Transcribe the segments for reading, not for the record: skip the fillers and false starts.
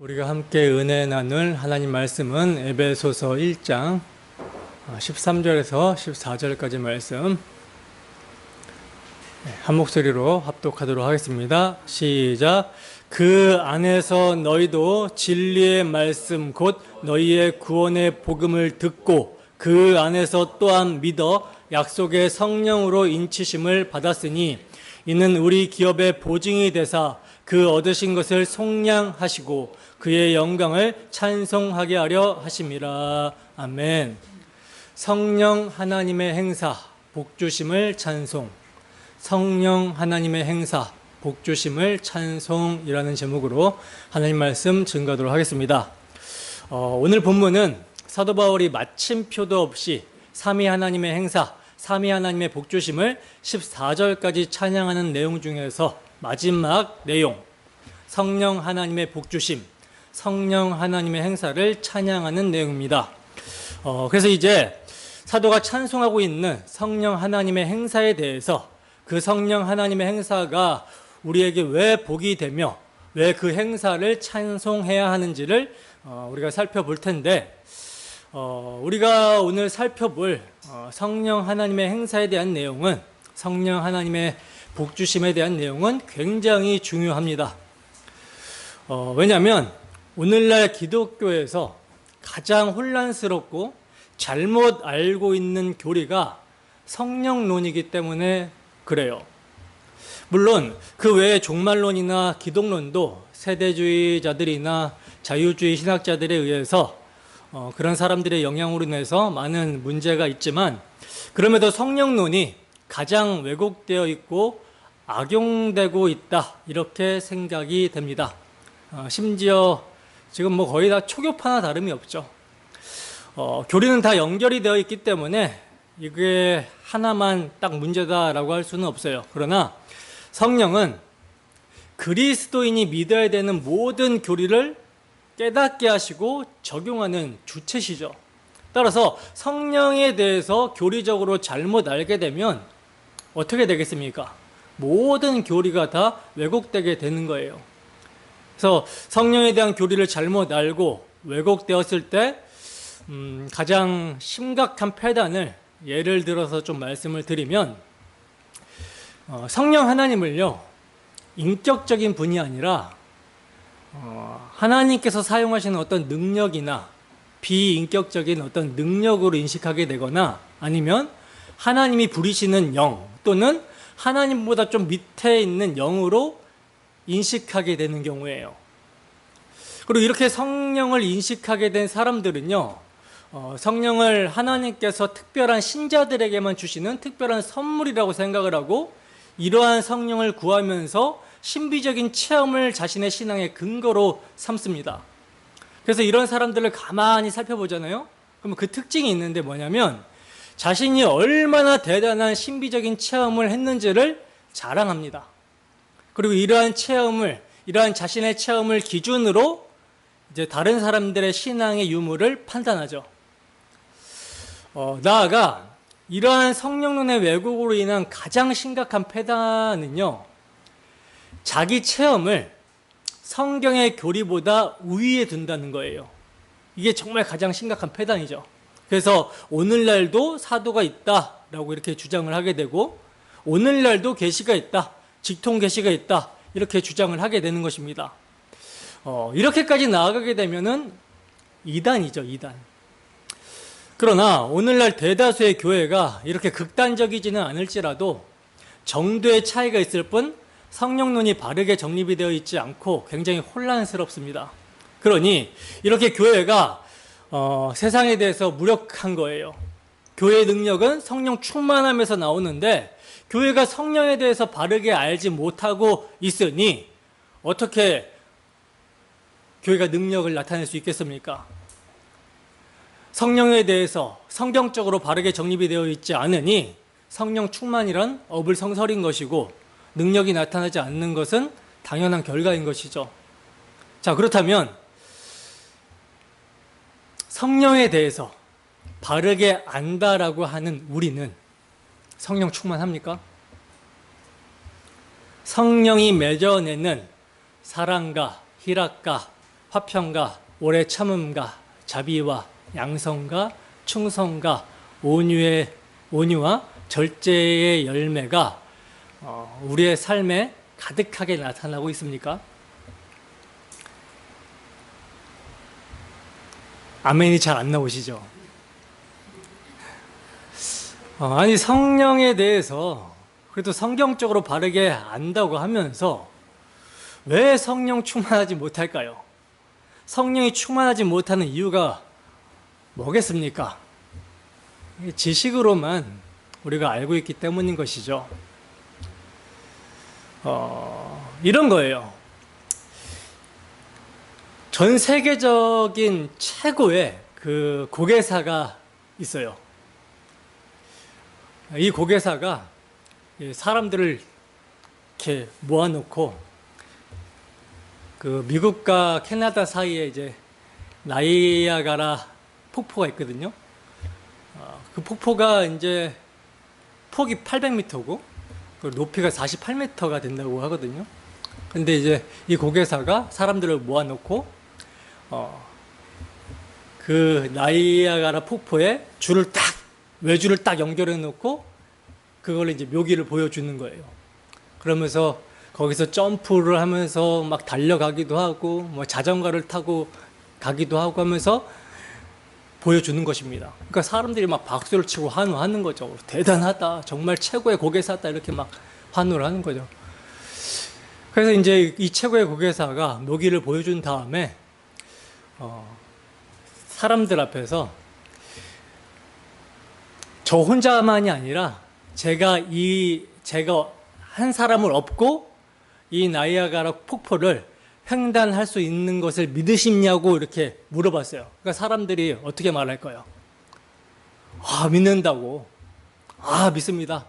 우리가 함께 은혜 나눌 하나님 말씀은 에베소서 1장 13절에서 14절까지 말씀 한 목소리로 합독하도록 하겠습니다. 시작. 그 안에서 너희도 진리의 말씀 곧 너희의 구원의 복음을 듣고 그 안에서 또한 믿어 약속의 성령으로 인치심을 받았으니 이는 우리 기업의 보증이 되사 그 얻으신 것을 속량하시고 그의 영광을 찬송하게 하려 하심이라. 아멘. 성령 하나님의 행사 복주심을 찬송. 성령 하나님의 행사 복주심을 찬송이라는 제목으로 하나님 말씀 증거하도록 하겠습니다. 오늘 본문은 사도 바울이 마침표도 없이 삼위 하나님의 행사, 삼위 하나님의 복주심을 14절까지 찬양하는 내용 중에서 마지막 내용, 성령 하나님의 복주심, 성령 하나님의 행사를 찬양하는 내용입니다. 그래서 이제 사도가 찬송하고 있는 성령 하나님의 행사에 대해서 그 성령 하나님의 행사가 우리에게 왜 복이 되며 왜 그 행사를 찬송해야 하는지를 우리가 살펴볼 텐데, 우리가 오늘 살펴볼 성령 하나님의 행사에 대한 내용은, 성령 하나님의 복주심에 대한 내용은 굉장히 중요합니다. 왜냐하면 오늘날 기독교에서 가장 혼란스럽고 잘못 알고 있는 교리가 성령론이기 때문에 그래요. 물론 그 외에 종말론이나 기독론도 세대주의자들이나 자유주의 신학자들에 의해서 그런 사람들의 영향으로 인해서 많은 문제가 있지만, 그럼에도 성령론이 가장 왜곡되어 있고 악용되고 있다, 이렇게 생각이 됩니다. 심지어 지금 거의 다 초교파나 다름이 없죠. 교리는 다 연결이 되어 있기 때문에 이게 하나만 딱 문제다라고 할 수는 없어요. 그러나 성령은 그리스도인이 믿어야 되는 모든 교리를 깨닫게 하시고 적용하는 주체시죠. 따라서 성령에 대해서 교리적으로 잘못 알게 되면 어떻게 되겠습니까? 모든 교리가 다 왜곡되게 되는 거예요. 그래서 성령에 대한 교리를 잘못 알고 왜곡되었을 때 가장 심각한 폐단을 예를 들어서 좀 말씀을 드리면, 성령 하나님을요, 인격적인 분이 아니라 하나님께서 사용하시는 어떤 능력이나 비인격적인 어떤 능력으로 인식하게 되거나, 아니면 하나님이 부리시는 영 또는 하나님보다 좀 밑에 있는 영으로 인식하게 되는 경우예요. 그리고 이렇게 성령을 인식하게 된 사람들은요, 성령을 하나님께서 특별한 신자들에게만 주시는 특별한 선물이라고 생각을 하고, 이러한 성령을 구하면서 신비적인 체험을 자신의 신앙의 근거로 삼습니다. 그래서 이런 사람들을 가만히 살펴보잖아요. 그러면 그 특징이 있는데 뭐냐면, 자신이 얼마나 대단한 신비적인 체험을 했는지를 자랑합니다. 그리고 이러한 자신의 체험을 기준으로 이제 다른 사람들의 신앙의 유무를 판단하죠. 나아가 이러한 성령론의 왜곡으로 인한 가장 심각한 폐단은요, 자기 체험을 성경의 교리보다 우위에 둔다는 거예요. 이게 정말 가장 심각한 폐단이죠. 그래서 오늘날도 사도가 있다라고 이렇게 주장을 하게 되고, 오늘날도 계시가 있다, 직통 계시가 있다, 이렇게 주장을 하게 되는 것입니다. 이렇게까지 나아가게 되면은 이단이죠, 이단. 그러나 오늘날 대다수의 교회가 이렇게 극단적이지는 않을지라도 정도의 차이가 있을 뿐 성령론이 바르게 정립이 되어 있지 않고 굉장히 혼란스럽습니다. 그러니 이렇게 교회가 세상에 대해서 무력한 거예요. 교회의 능력은 성령 충만함에서 나오는데, 교회가 성령에 대해서 바르게 알지 못하고 있으니 어떻게 교회가 능력을 나타낼 수 있겠습니까? 성령에 대해서 성경적으로 바르게 정립이 되어 있지 않으니 성령 충만이란 어불성설인 것이고, 능력이 나타나지 않는 것은 당연한 결과인 것이죠. 자, 그렇다면 성령에 대해서 바르게 안다라고 하는 우리는 성령 충만합니까? 성령이 맺어내는 사랑과 희락과 화평과 오래 참음과 자비와 양성과 충성과 온유와 절제의 열매가 우리의 삶에 가득하게 나타나고 있습니까? 아멘이 잘 안 나오시죠? 아니, 성령에 대해서 그래도 성경적으로 바르게 안다고 하면서 왜 성령 충만하지 못할까요? 성령이 충만하지 못하는 이유가 뭐겠습니까? 지식으로만 우리가 알고 있기 때문인 것이죠. 이런 거예요. 전 세계적인 최고의 그 고개사가 있어요. 이 고개사가 사람들을 이렇게 모아놓고 그 미국과 캐나다 사이에 이제 나이아가라 폭포가 있거든요. 그 폭포가 이제 폭이 800m고 높이가 48m가 된다고 하거든요. 근데 이제 이 고개사가 사람들을 모아놓고 그 나이아가라 폭포에 외줄을 딱 연결해 놓고 그걸 이제 묘기를 보여주는 거예요. 그러면서 거기서 점프를 하면서 막 달려가기도 하고 뭐 자전거를 타고 가기도 하고 하면서 보여주는 것입니다. 그러니까 사람들이 막 박수를 치고 환호하는 거죠. 대단하다, 정말 최고의 고개사다, 이렇게 막 환호를 하는 거죠. 그래서 이제 이 최고의 고개사가 묘기를 보여준 다음에 사람들 앞에서 저 혼자만이 아니라 제가 한 사람을 업고 이 나이아가라 폭포를 횡단할 수 있는 것을 믿으시냐고 이렇게 물어봤어요. 그러니까 사람들이 어떻게 말할까요? 믿는다고. 믿습니다.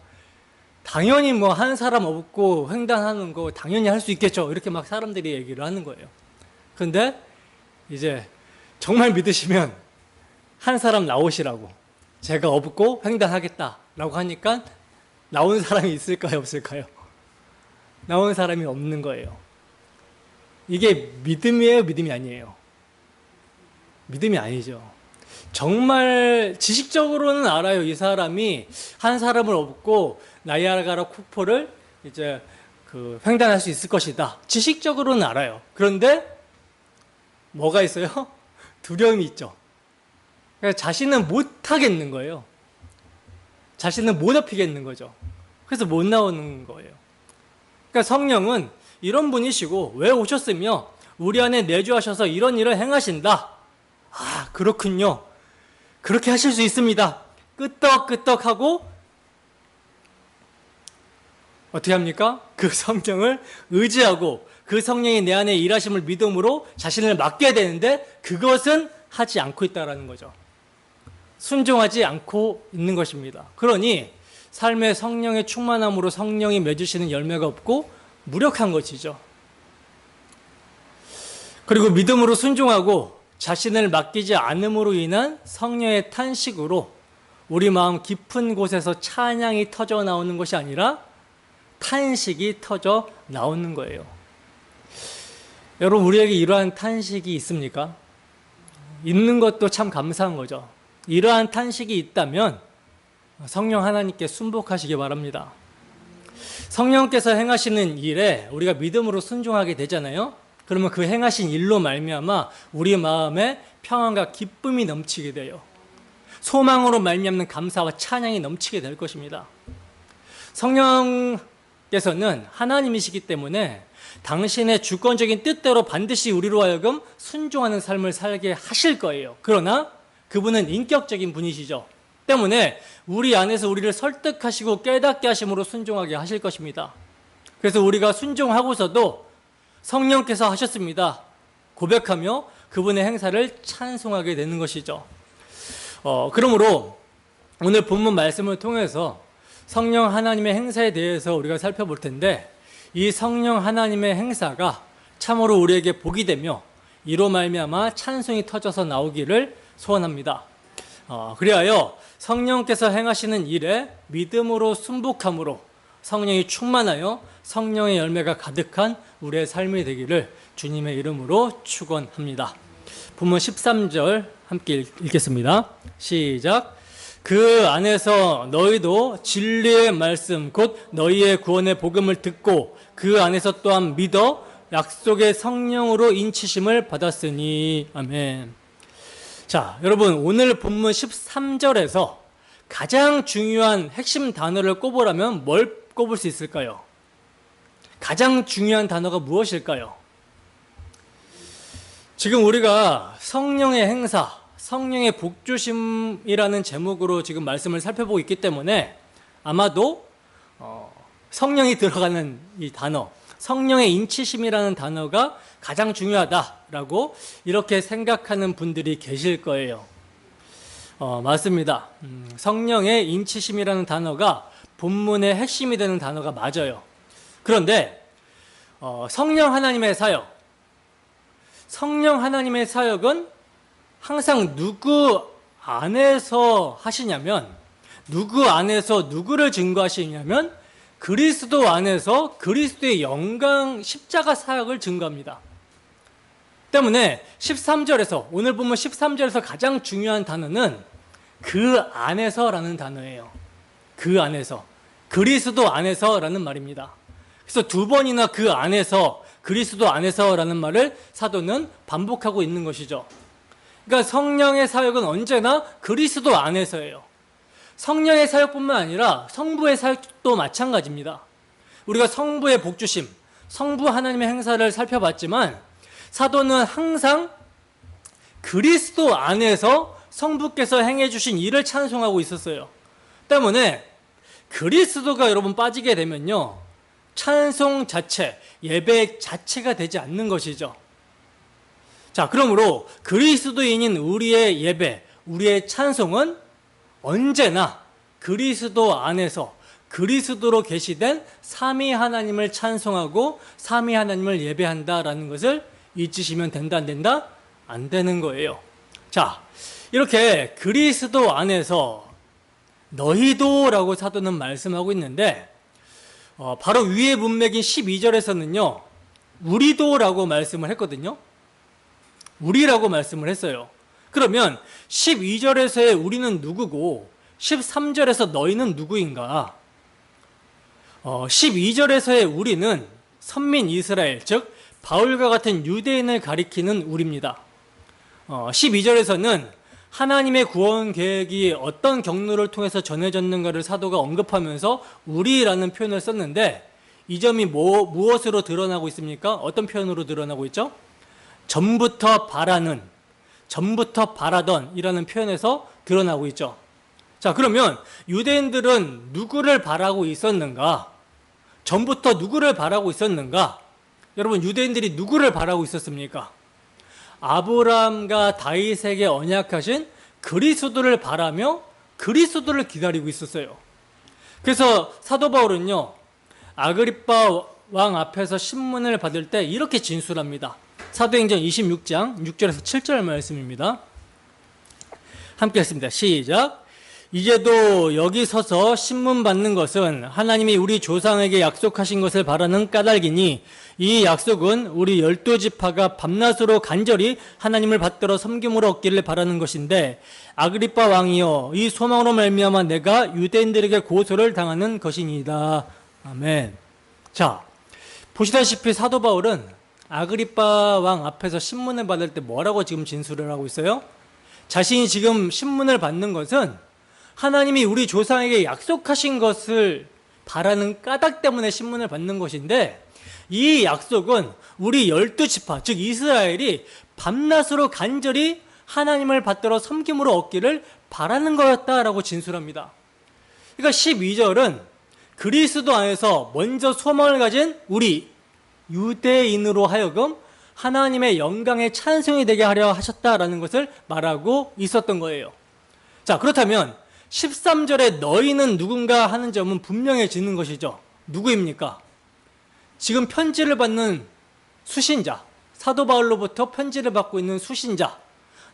당연히 뭐 한 사람 업고 횡단하는 거 당연히 할 수 있겠죠. 이렇게 막 사람들이 얘기를 하는 거예요. 근데 이제 정말 믿으시면 한 사람 나오시라고, 제가 업고 횡단하겠다라고 하니까 나온 사람이 있을까요, 없을까요? 나온 사람이 없는 거예요. 이게 믿음이에요, 믿음이 아니에요? 믿음이 아니죠. 정말 지식적으로는 알아요. 이 사람이 한 사람을 업고 나이아가라 폭포를 이제 그 횡단할 수 있을 것이다. 지식적으로는 알아요. 그런데 뭐가 있어요? 두려움이 있죠. 그러니까 자신은 못 하겠는 거예요. 자신은 못 업히겠는 거죠. 그래서 못 나오는 거예요. 그러니까 성령은 이런 분이시고 왜 오셨으며 우리 안에 내주하셔서 이런 일을 행하신다. 그렇군요. 그렇게 하실 수 있습니다. 끄떡끄떡하고 어떻게 합니까? 그 성령을 의지하고 그 성령이 내 안에 일하심을 믿음으로 자신을 맡겨야 되는데 그것은 하지 않고 있다는 거죠. 순종하지 않고 있는 것입니다. 그러니 삶의 성령의 충만함으로 성령이 맺으시는 열매가 없고 무력한 것이죠. 그리고 믿음으로 순종하고 자신을 맡기지 않음으로 인한 성령의 탄식으로 우리 마음 깊은 곳에서 찬양이 터져 나오는 것이 아니라 탄식이 터져 나오는 거예요. 여러분, 우리에게 이러한 탄식이 있습니까? 있는 것도 참 감사한 거죠. 이러한 탄식이 있다면 성령 하나님께 순복하시기 바랍니다. 성령께서 행하시는 일에 우리가 믿음으로 순종하게 되잖아요. 그러면 그 행하신 일로 말미암아 우리 마음에 평안과 기쁨이 넘치게 돼요. 소망으로 말미암는 감사와 찬양이 넘치게 될 것입니다. 성령께서는 하나님이시기 때문에 당신의 주권적인 뜻대로 반드시 우리로 하여금 순종하는 삶을 살게 하실 거예요. 그러나 그분은 인격적인 분이시죠. 때문에 우리 안에서 우리를 설득하시고 깨닫게 하심으로 순종하게 하실 것입니다. 그래서 우리가 순종하고서도 성령께서 하셨습니다 고백하며 그분의 행사를 찬송하게 되는 것이죠. 그러므로 오늘 본문 말씀을 통해서 성령 하나님의 행사에 대해서 우리가 살펴볼 텐데, 이 성령 하나님의 행사가 참으로 우리에게 복이 되며 이로 말미암아 찬송이 터져서 나오기를 소원합니다. 그리하여 성령께서 행하시는 일에 믿음으로 순복함으로 성령이 충만하여 성령의 열매가 가득한 우리의 삶이 되기를 주님의 이름으로 축원합니다. 본문 13절 함께 읽겠습니다. 시작. 그 안에서 너희도 진리의 말씀 곧 너희의 구원의 복음을 듣고 그 안에서 또한 믿어 약속의 성령으로 인치심을 받았으니. 아멘. 자, 여러분, 오늘 본문 13절에서 가장 중요한 핵심 단어를 꼽으라면 뭘 꼽을 수 있을까요? 가장 중요한 단어가 무엇일까요? 지금 우리가 성령의 행사, 성령의 복주심이라는 제목으로 지금 말씀을 살펴보고 있기 때문에 아마도 성령이 들어가는 이 단어, 성령의 인치심이라는 단어가 가장 중요하다라고 이렇게 생각하는 분들이 계실 거예요. 맞습니다. 성령의 인치심이라는 단어가 본문의 핵심이 되는 단어가 맞아요. 그런데 성령 하나님의 사역, 성령 하나님의 사역은 항상 누구 안에서 하시냐면, 누구 안에서 누구를 증거하시냐면 그리스도 안에서 그리스도의 영광 십자가 사역을 증거합니다. 때문에 13절에서, 오늘 보면 13절에서 가장 중요한 단어는 그 안에서라는 단어예요. 그 안에서, 그리스도 안에서라는 말입니다. 그래서 두 번이나 그 안에서, 그리스도 안에서라는 말을 사도는 반복하고 있는 것이죠. 그러니까 성령의 사역은 언제나 그리스도 안에서예요. 성령의 사역뿐만 아니라 성부의 사역도 마찬가지입니다. 우리가 성부의 복주심, 성부 하나님의 행사를 살펴봤지만 사도는 항상 그리스도 안에서 성부께서 행해 주신 일을 찬송하고 있었어요. 때문에 그리스도가 여러분 빠지게 되면요, 찬송 자체, 예배 자체가 되지 않는 것이죠. 자, 그러므로 그리스도인인 우리의 예배, 우리의 찬송은 언제나 그리스도 안에서 그리스도로 계시된 삼위 하나님을 찬송하고 삼위 하나님을 예배한다라는 것을 잊으시면 된다, 안 된다? 안 되는 거예요. 자, 이렇게 그리스도 안에서 너희도라고 사도는 말씀하고 있는데, 바로 위의 문맥인 12절에서는요 우리도라고 말씀을 했거든요. 우리라고 말씀을 했어요. 그러면 12절에서의 우리는 누구고 13절에서 너희는 누구인가? 12절에서의 우리는 선민 이스라엘, 즉 바울과 같은 유대인을 가리키는 우리입니다. 12절에서는 하나님의 구원 계획이 어떤 경로를 통해서 전해졌는가를 사도가 언급하면서 우리라는 표현을 썼는데, 이 점이 무엇으로 드러나고 있습니까? 어떤 표현으로 드러나고 있죠? 전부터 바라는, 전부터 바라던 이라는 표현에서 드러나고 있죠. 자, 그러면 유대인들은 누구를 바라고 있었는가? 전부터 누구를 바라고 있었는가? 여러분, 유대인들이 누구를 바라고 있었습니까? 아브라함과 다윗에게 언약하신 그리스도를 바라며 그리스도를 기다리고 있었어요. 그래서 사도 바울은요, 아그리빠 왕 앞에서 신문을 받을 때 이렇게 진술합니다. 사도행전 26장 6절에서 7절 말씀입니다. 함께 했습니다. 시작. 이제도 여기 서서 신문 받는 것은 하나님이 우리 조상에게 약속하신 것을 바라는 까닭이니 이 약속은 우리 12지파가 밤낮으로 간절히 하나님을 받들어 섬김으로 얻기를 바라는 것인데, 아그리빠 왕이여, 이 소망으로 말미암아 내가 유대인들에게 고소를 당하는 것이니이다. 아멘. 자, 보시다시피 사도 바울은 아그리빠 왕 앞에서 신문을 받을 때 뭐라고 지금 진술을 하고 있어요? 자신이 지금 신문을 받는 것은 하나님이 우리 조상에게 약속하신 것을 바라는 까닭 때문에 신문을 받는 것인데, 이 약속은 우리 12지파, 즉 이스라엘이 밤낮으로 간절히 하나님을 받들어 섬김으로 얻기를 바라는 거였다라고 진술합니다. 그러니까 12절은 그리스도 안에서 먼저 소망을 가진 우리 유대인으로 하여금 하나님의 영광의 찬송이 되게 하려 하셨다라는 것을 말하고 있었던 거예요. 자, 그렇다면 13절에 너희는 누군가 하는 점은 분명해지는 것이죠. 누구입니까? 지금 편지를 받는 수신자, 사도 바울로부터 편지를 받고 있는 수신자,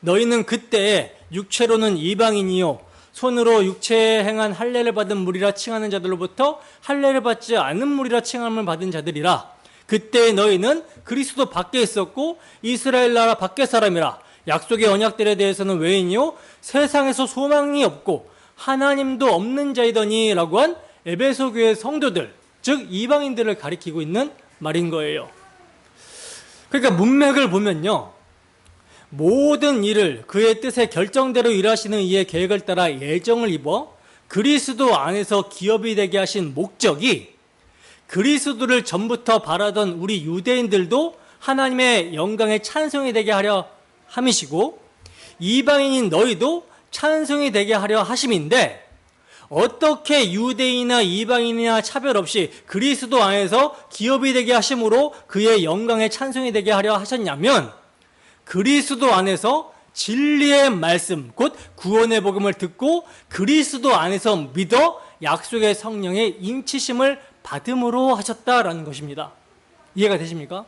너희는 그때에 육체로는 이방인이요 손으로 육체에 행한 할례를 받은 무리라 칭하는 자들로부터 할례를 받지 않은 무리라 칭함을 받은 자들이라. 그때 너희는 그리스도 밖에 있었고 이스라엘 나라 밖의 사람이라. 약속의 언약들에 대해서는 외인이요 세상에서 소망이 없고 하나님도 없는 자이더니 라고 한 에베소 교회 성도들, 즉 이방인들을 가리키고 있는 말인 거예요. 그러니까 문맥을 보면요, 모든 일을 그의 뜻의 결정대로 일하시는 이의 계획을 따라 예정을 입어 그리스도 안에서 기업이 되게 하신 목적이 그리스도를 전부터 바라던 우리 유대인들도 하나님의 영광에 찬송이 되게 하려 함이시고 이방인인 너희도 찬송이 되게 하려 하심인데, 어떻게 유대인이나 이방인이나 차별 없이 그리스도 안에서 기업이 되게 하심으로 그의 영광에 찬송이 되게 하려 하셨냐면, 그리스도 안에서 진리의 말씀 곧 구원의 복음을 듣고 그리스도 안에서 믿어 약속의 성령의 인치심을 받음으로 하셨다라는 것입니다. 이해가 되십니까?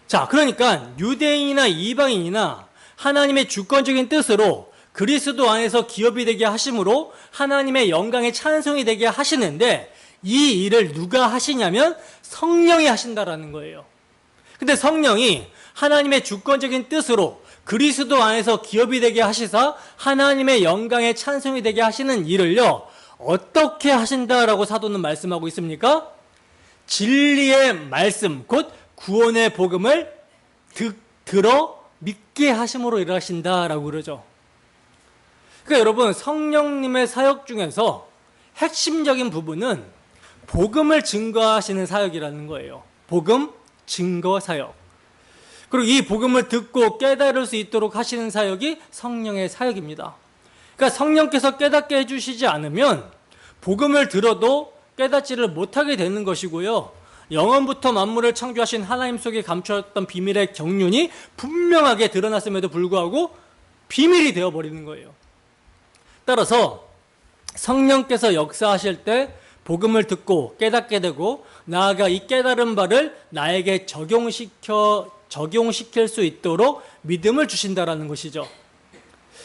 자, 그러니까 유대인이나 이방인이나 하나님의 주권적인 뜻으로 그리스도 안에서 기업이 되게 하심으로 하나님의 영광에 찬송이 되게 하시는데, 이 일을 누가 하시냐면 성령이 하신다라는 거예요. 근데 성령이 하나님의 주권적인 뜻으로 그리스도 안에서 기업이 되게 하시사 하나님의 영광에 찬송이 되게 하시는 일을요, 어떻게 하신다라고 사도는 말씀하고 있습니까? 진리의 말씀 곧 구원의 복음을 들어 믿게 하심으로 일하신다라고 그러죠. 그러니까 여러분, 성령님의 사역 중에서 핵심적인 부분은 복음을 증거하시는 사역이라는 거예요. 복음 증거 사역. 그리고 이 복음을 듣고 깨달을 수 있도록 하시는 사역이 성령의 사역입니다. 그러니까 성령께서 깨닫게 해주시지 않으면 복음을 들어도 깨닫지를 못하게 되는 것이고요, 영원부터 만물을 창조하신 하나님 속에 감추었던 비밀의 경륜이 분명하게 드러났음에도 불구하고 비밀이 되어버리는 거예요. 따라서 성령께서 역사하실 때 복음을 듣고 깨닫게 되고, 나아가 이 깨달은 바를 나에게 적용시킬 수 있도록 믿음을 주신다라는 것이죠.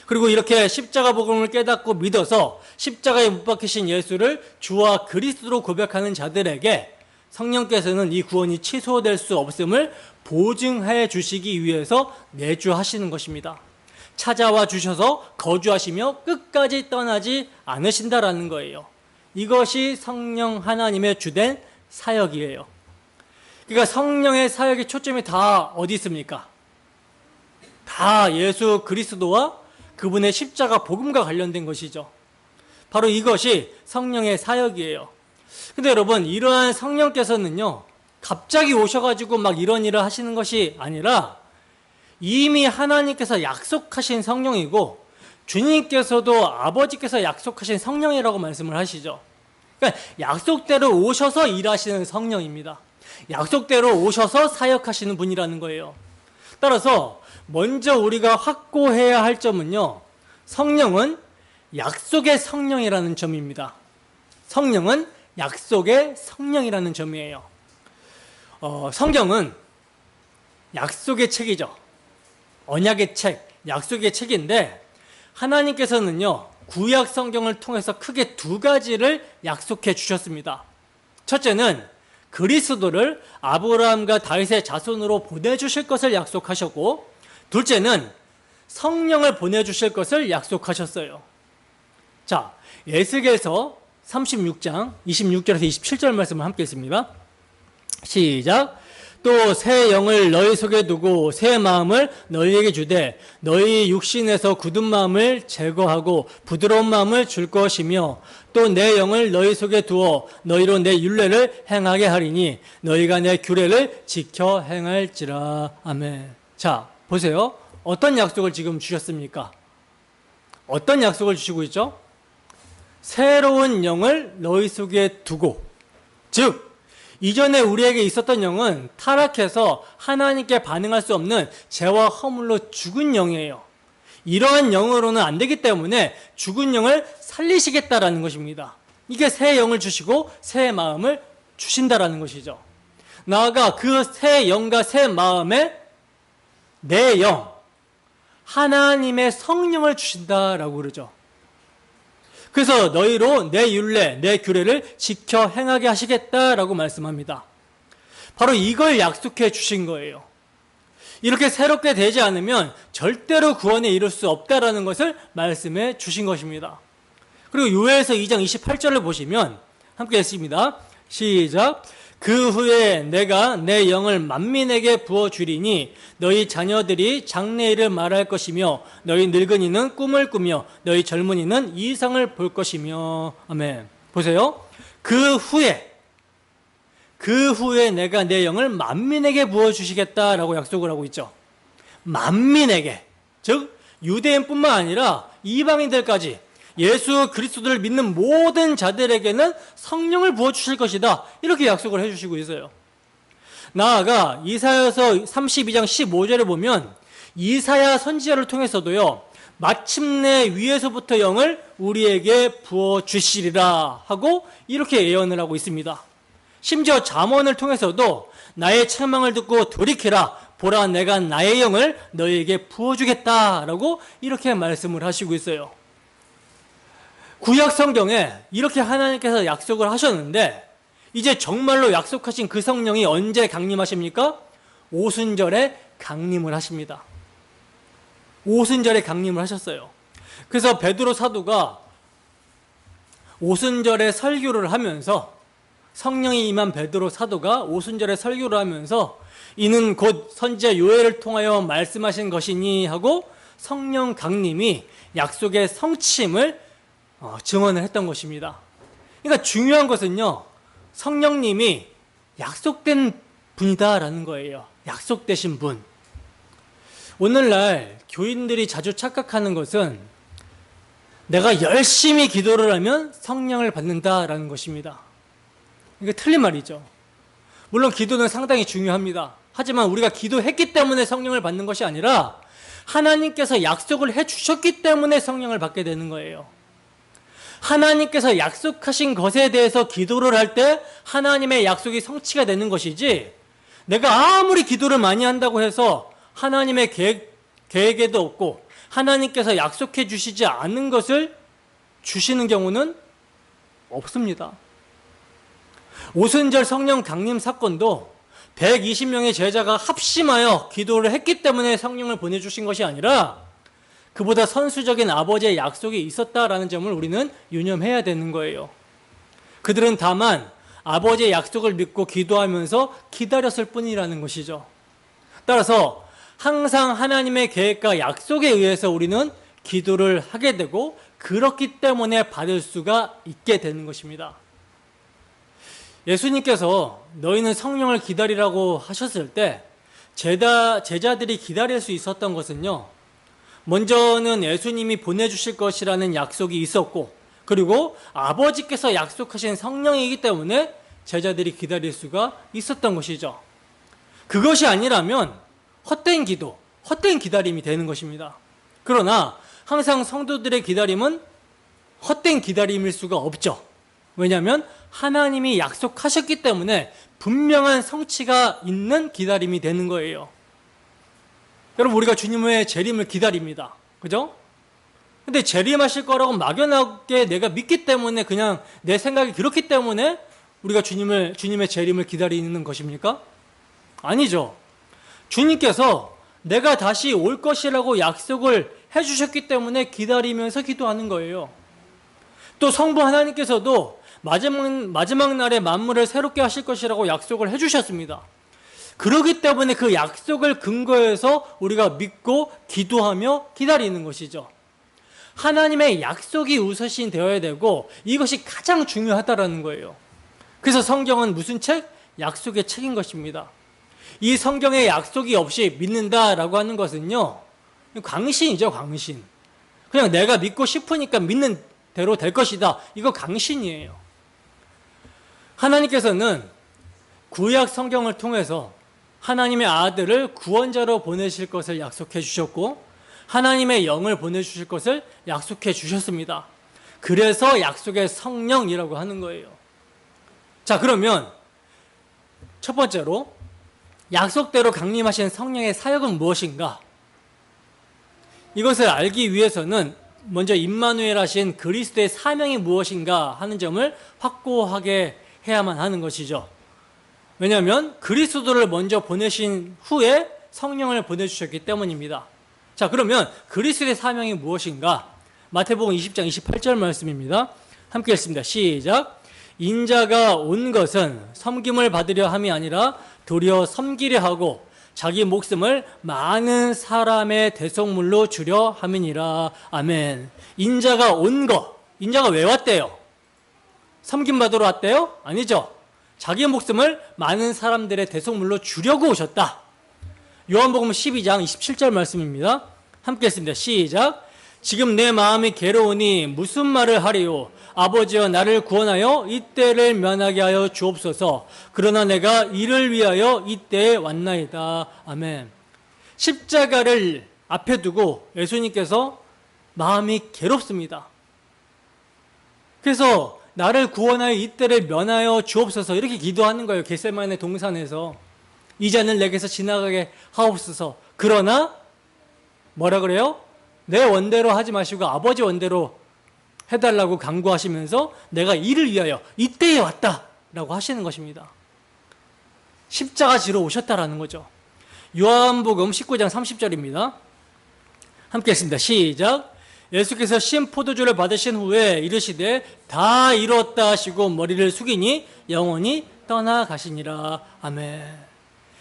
그리고 이렇게 십자가 복음을 깨닫고 믿어서 십자가에 못 박히신 예수를 주와 그리스도로 고백하는 자들에게 성령께서는 이 구원이 취소될 수 없음을 보증해 주시기 위해서 내주하시는 것입니다. 찾아와 주셔서 거주하시며 끝까지 떠나지 않으신다라는 거예요. 이것이 성령 하나님의 주된 사역이에요. 그러니까 성령의 사역의 초점이 다 어디 있습니까? 다 예수 그리스도와 그분의 십자가 복음과 관련된 것이죠. 바로 이것이 성령의 사역이에요. 근데 여러분, 이러한 성령께서는요, 갑자기 오셔가지고 막 이런 일을 하시는 것이 아니라 이미 하나님께서 약속하신 성령이고, 주님께서도 아버지께서 약속하신 성령이라고 말씀을 하시죠. 그러니까 약속대로 오셔서 일하시는 성령입니다. 약속대로 오셔서 사역하시는 분이라는 거예요. 따라서 먼저 우리가 확고해야 할 점은요, 성령은 약속의 성령이라는 점입니다. 성령은 약속의 성령이라는 점이에요. 성경은 약속의 책이죠. 언약의 책, 약속의 책인데, 하나님께서는요, 구약 성경을 통해서 크게 두 가지를 약속해 주셨습니다. 첫째는 그리스도를 아브라함과 다윗의 자손으로 보내주실 것을 약속하셨고, 둘째는 성령을 보내주실 것을 약속하셨어요. 자, 에스겔서 36장 26절에서 27절 말씀을 함께 읽습니다. 시작. 또 새 영을 너희 속에 두고 새 마음을 너희에게 주되 너희 육신에서 굳은 마음을 제거하고 부드러운 마음을 줄 것이며, 또 내 영을 너희 속에 두어 너희로 내 율례를 행하게 하리니 너희가 내 규례를 지켜 행할지라. 아멘. 자, 보세요. 어떤 약속을 지금 주셨습니까? 어떤 약속을 주시고 있죠? 새로운 영을 너희 속에 두고, 즉 이전에 우리에게 있었던 영은 타락해서 하나님께 반응할 수 없는 죄와 허물로 죽은 영이에요. 이러한 영으로는 안 되기 때문에 죽은 영을 살리시겠다라는 것입니다. 이게 새 영을 주시고 새 마음을 주신다라는 것이죠. 나아가 그 새 영과 새 마음에 내 영, 하나님의 성령을 주신다라고 그러죠. 그래서 너희로 내 율례, 내 규례를 지켜 행하게 하시겠다라고 말씀합니다. 바로 이걸 약속해 주신 거예요. 이렇게 새롭게 되지 않으면 절대로 구원에 이룰 수 없다라는 것을 말씀해 주신 것입니다. 그리고 요엘서 2장 28절을 보시면 함께 읽습니다. 시작. 그 후에 내가 내 영을 만민에게 부어주리니 너희 자녀들이 장래일을 말할 것이며 너희 늙은이는 꿈을 꾸며 너희 젊은이는 이상을 볼 것이며. 아멘. 보세요. 그 후에 내가 내 영을 만민에게 부어주시겠다라고 약속을 하고 있죠. 만민에게, 즉 유대인뿐만 아니라 이방인들까지 예수 그리스도를 믿는 모든 자들에게는 성령을 부어주실 것이다, 이렇게 약속을 해주시고 있어요. 나아가 이사야서 32장 15절에 보면 이사야 선지자를 통해서도요, 마침내 위에서부터 영을 우리에게 부어주시리라 하고 이렇게 예언을 하고 있습니다. 심지어 잠언을 통해서도 나의 책망을 듣고 돌이키라, 보라 내가 나의 영을 너희에게 부어주겠다라고 이렇게 말씀을 하시고 있어요. 구약 성경에 이렇게 하나님께서 약속을 하셨는데 이제 정말로 약속하신 그 성령이 언제 강림하십니까? 오순절에 강림을 하십니다. 오순절에 강림을 하셨어요. 그래서 베드로 사도가 오순절에 설교를 하면서, 성령이 임한 베드로 사도가 오순절에 설교를 하면서 이는 곧 선지자 요엘을 통하여 말씀하신 것이니 하고 성령 강림이 약속의 성취임을 증언을 했던 것입니다. 그러니까 중요한 것은요, 성령님이 약속된 분이다라는 거예요. 약속되신 분. 오늘날 교인들이 자주 착각하는 것은 내가 열심히 기도를 하면 성령을 받는다라는 것입니다. 이게 틀린 말이죠. 물론 기도는 상당히 중요합니다. 하지만 우리가 기도했기 때문에 성령을 받는 것이 아니라 하나님께서 약속을 해주셨기 때문에 성령을 받게 되는 거예요. 하나님께서 약속하신 것에 대해서 기도를 할 때 하나님의 약속이 성취가 되는 것이지, 내가 아무리 기도를 많이 한다고 해서 하나님의 계획에도 없고 하나님께서 약속해 주시지 않은 것을 주시는 경우는 없습니다. 오순절 성령 강림 사건도 120명의 제자가 합심하여 기도를 했기 때문에 성령을 보내주신 것이 아니라 그보다 선수적인 아버지의 약속이 있었다라는 점을 우리는 유념해야 되는 거예요. 그들은 다만 아버지의 약속을 믿고 기도하면서 기다렸을 뿐이라는 것이죠. 따라서 항상 하나님의 계획과 약속에 의해서 우리는 기도를 하게 되고 그렇기 때문에 받을 수가 있게 되는 것입니다. 예수님께서 너희는 성령을 기다리라고 하셨을 때 제자들이 기다릴 수 있었던 것은요, 먼저는 예수님이 보내주실 것이라는 약속이 있었고, 그리고 아버지께서 약속하신 성령이기 때문에 제자들이 기다릴 수가 있었던 것이죠. 그것이 아니라면 헛된 기도, 헛된 기다림이 되는 것입니다. 그러나 항상 성도들의 기다림은 헛된 기다림일 수가 없죠. 왜냐하면 하나님이 약속하셨기 때문에 분명한 성취가 있는 기다림이 되는 거예요. 여러분, 우리가 주님의 재림을 기다립니다. 그죠? 근데 재림하실 거라고 막연하게 내가 믿기 때문에, 그냥 내 생각이 그렇기 때문에 우리가 주님의 재림을 기다리는 것입니까? 아니죠. 주님께서 내가 다시 올 것이라고 약속을 해주셨기 때문에 기다리면서 기도하는 거예요. 또 성부 하나님께서도 마지막 날에 만물을 새롭게 하실 것이라고 약속을 해주셨습니다. 그렇기 때문에 그 약속을 근거해서 우리가 믿고 기도하며 기다리는 것이죠. 하나님의 약속이 우선시 되어야 되고 이것이 가장 중요하다는 거예요. 그래서 성경은 무슨 책? 약속의 책인 것입니다. 이 성경에 약속이 없이 믿는다라고 하는 것은요, 광신이죠, 광신. 그냥 내가 믿고 싶으니까 믿는 대로 될 것이다, 이거 광신이에요. 하나님께서는 구약 성경을 통해서 하나님의 아들을 구원자로 보내실 것을 약속해 주셨고 하나님의 영을 보내주실 것을 약속해 주셨습니다. 그래서 약속의 성령이라고 하는 거예요. 자, 그러면 첫 번째로 약속대로 강림하신 성령의 사역은 무엇인가? 이것을 알기 위해서는 먼저 임마누엘 하신 그리스도의 사명이 무엇인가 하는 점을 확고하게 해야만 하는 것이죠. 왜냐하면 그리스도를 먼저 보내신 후에 성령을 보내주셨기 때문입니다. 자, 그러면 그리스도의 사명이 무엇인가? 마태복음 20장 28절 말씀입니다. 함께 읽습니다. 시작. 인자가 온 것은 섬김을 받으려 함이 아니라 도리어 섬기려 하고 자기 목숨을 많은 사람의 대속물로 주려 함이니라. 아멘. 인자가 온 것. 인자가 왜 왔대요? 섬김 받으러 왔대요? 아니죠. 자기 목숨을 많은 사람들의 대속물로 주려고 오셨다. 요한복음 12장 27절 말씀입니다. 함께 했습니다. 시작. 지금 내 마음이 괴로우니 무슨 말을 하리요? 아버지여 나를 구원하여 이때를 면하게 하여 주옵소서. 그러나 내가 이를 위하여 이때에 왔나이다. 아멘. 십자가를 앞에 두고 예수님께서 마음이 괴롭습니다. 그래서 나를 구원하여 이때를 면하여 주옵소서 이렇게 기도하는 거예요. 겟세마네 동산에서. 이 잔을 내게서 지나가게 하옵소서. 그러나 뭐라 그래요? 내 원대로 하지 마시고 아버지 원대로 해달라고 간구하시면서 내가 이를 위하여 이때에 왔다라고 하시는 것입니다. 십자가 지러 오셨다라는 거죠. 요한복음 19장 30절입니다. 함께 했습니다. 시작. 예수께서 신 포도주를 받으신 후에 이르시되 다 이루었다 하시고 머리를 숙이니 영원히 떠나가시니라. 아멘.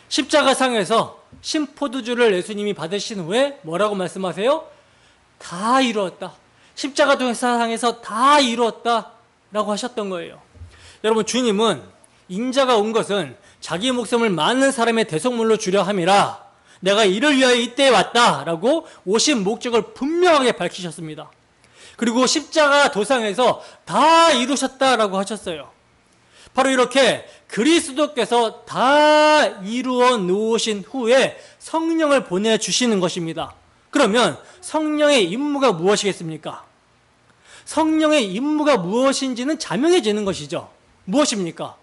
십자가상에서 신 포도주를 예수님이 받으신 후에 뭐라고 말씀하세요? 다 이루었다. 십자가 도상에서 다 이루었다 라고 하셨던 거예요. 여러분, 주님은 인자가 온 것은 자기 목숨을 많은 사람의 대속물로 주려 함이라 내가 이를 위하여 이때에 왔다라고 오신 목적을 분명하게 밝히셨습니다. 그리고 십자가 도상에서 다 이루셨다라고 하셨어요. 바로 이렇게 그리스도께서 다 이루어 놓으신 후에 성령을 보내주시는 것입니다. 그러면 성령의 임무가 무엇이겠습니까? 성령의 임무가 무엇인지는 자명해지는 것이죠. 무엇입니까?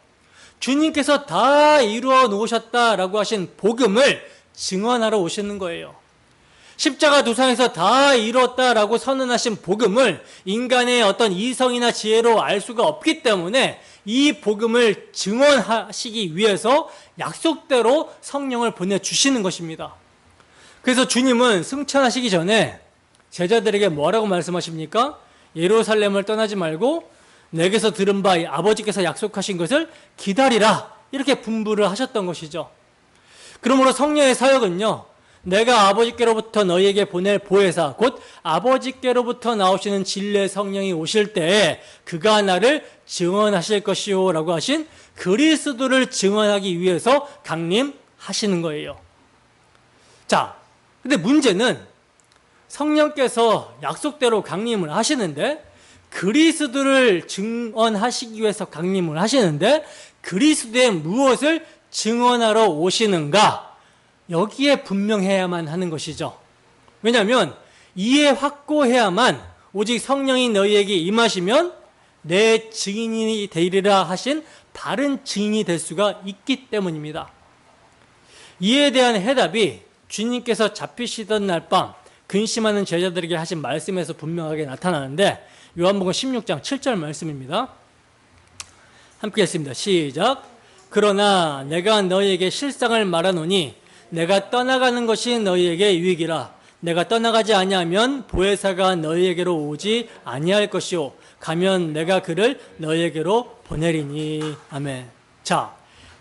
주님께서 다 이루어 놓으셨다라고 하신 복음을 증언하러 오시는 거예요. 십자가 도상에서 다 이뤘다라고 선언하신 복음을 인간의 어떤 이성이나 지혜로 알 수가 없기 때문에 이 복음을 증언하시기 위해서 약속대로 성령을 보내주시는 것입니다. 그래서 주님은 승천하시기 전에 제자들에게 뭐라고 말씀하십니까? 예루살렘을 떠나지 말고 내게서 들은 바 아버지께서 약속하신 것을 기다리라 이렇게 분부를 하셨던 것이죠. 그러므로 성령의 사역은요, 내가 아버지께로부터 너희에게 보낼 보혜사 곧 아버지께로부터 나오시는 진리의 성령이 오실 때에 그가 나를 증언하실 것이요 라고 하신 그리스도를 증언하기 위해서 강림하시는 거예요. 자, 근데 문제는 성령께서 약속대로 강림을 하시는데 그리스도를 증언하시기 위해서 강림을 하시는데 그리스도의 무엇을 증언하러 오시는가? 여기에 분명해야만 하는 것이죠. 왜냐하면 이에 확고해야만 오직 성령이 너희에게 임하시면 내 증인이 되리라 하신 바른 증인이 될 수가 있기 때문입니다. 이에 대한 해답이 주님께서 잡히시던 날 밤 근심하는 제자들에게 하신 말씀에서 분명하게 나타나는데 요한복음 16장 7절 말씀입니다. 함께 했습니다. 시작. 그러나 내가 너희에게 실상을 말하노니 내가 떠나가는 것이 너희에게 유익이라. 내가 떠나가지 아니하면 보혜사가 너희에게로 오지 아니할 것이요 가면 내가 그를 너희에게로 보내리니. 아멘. 자,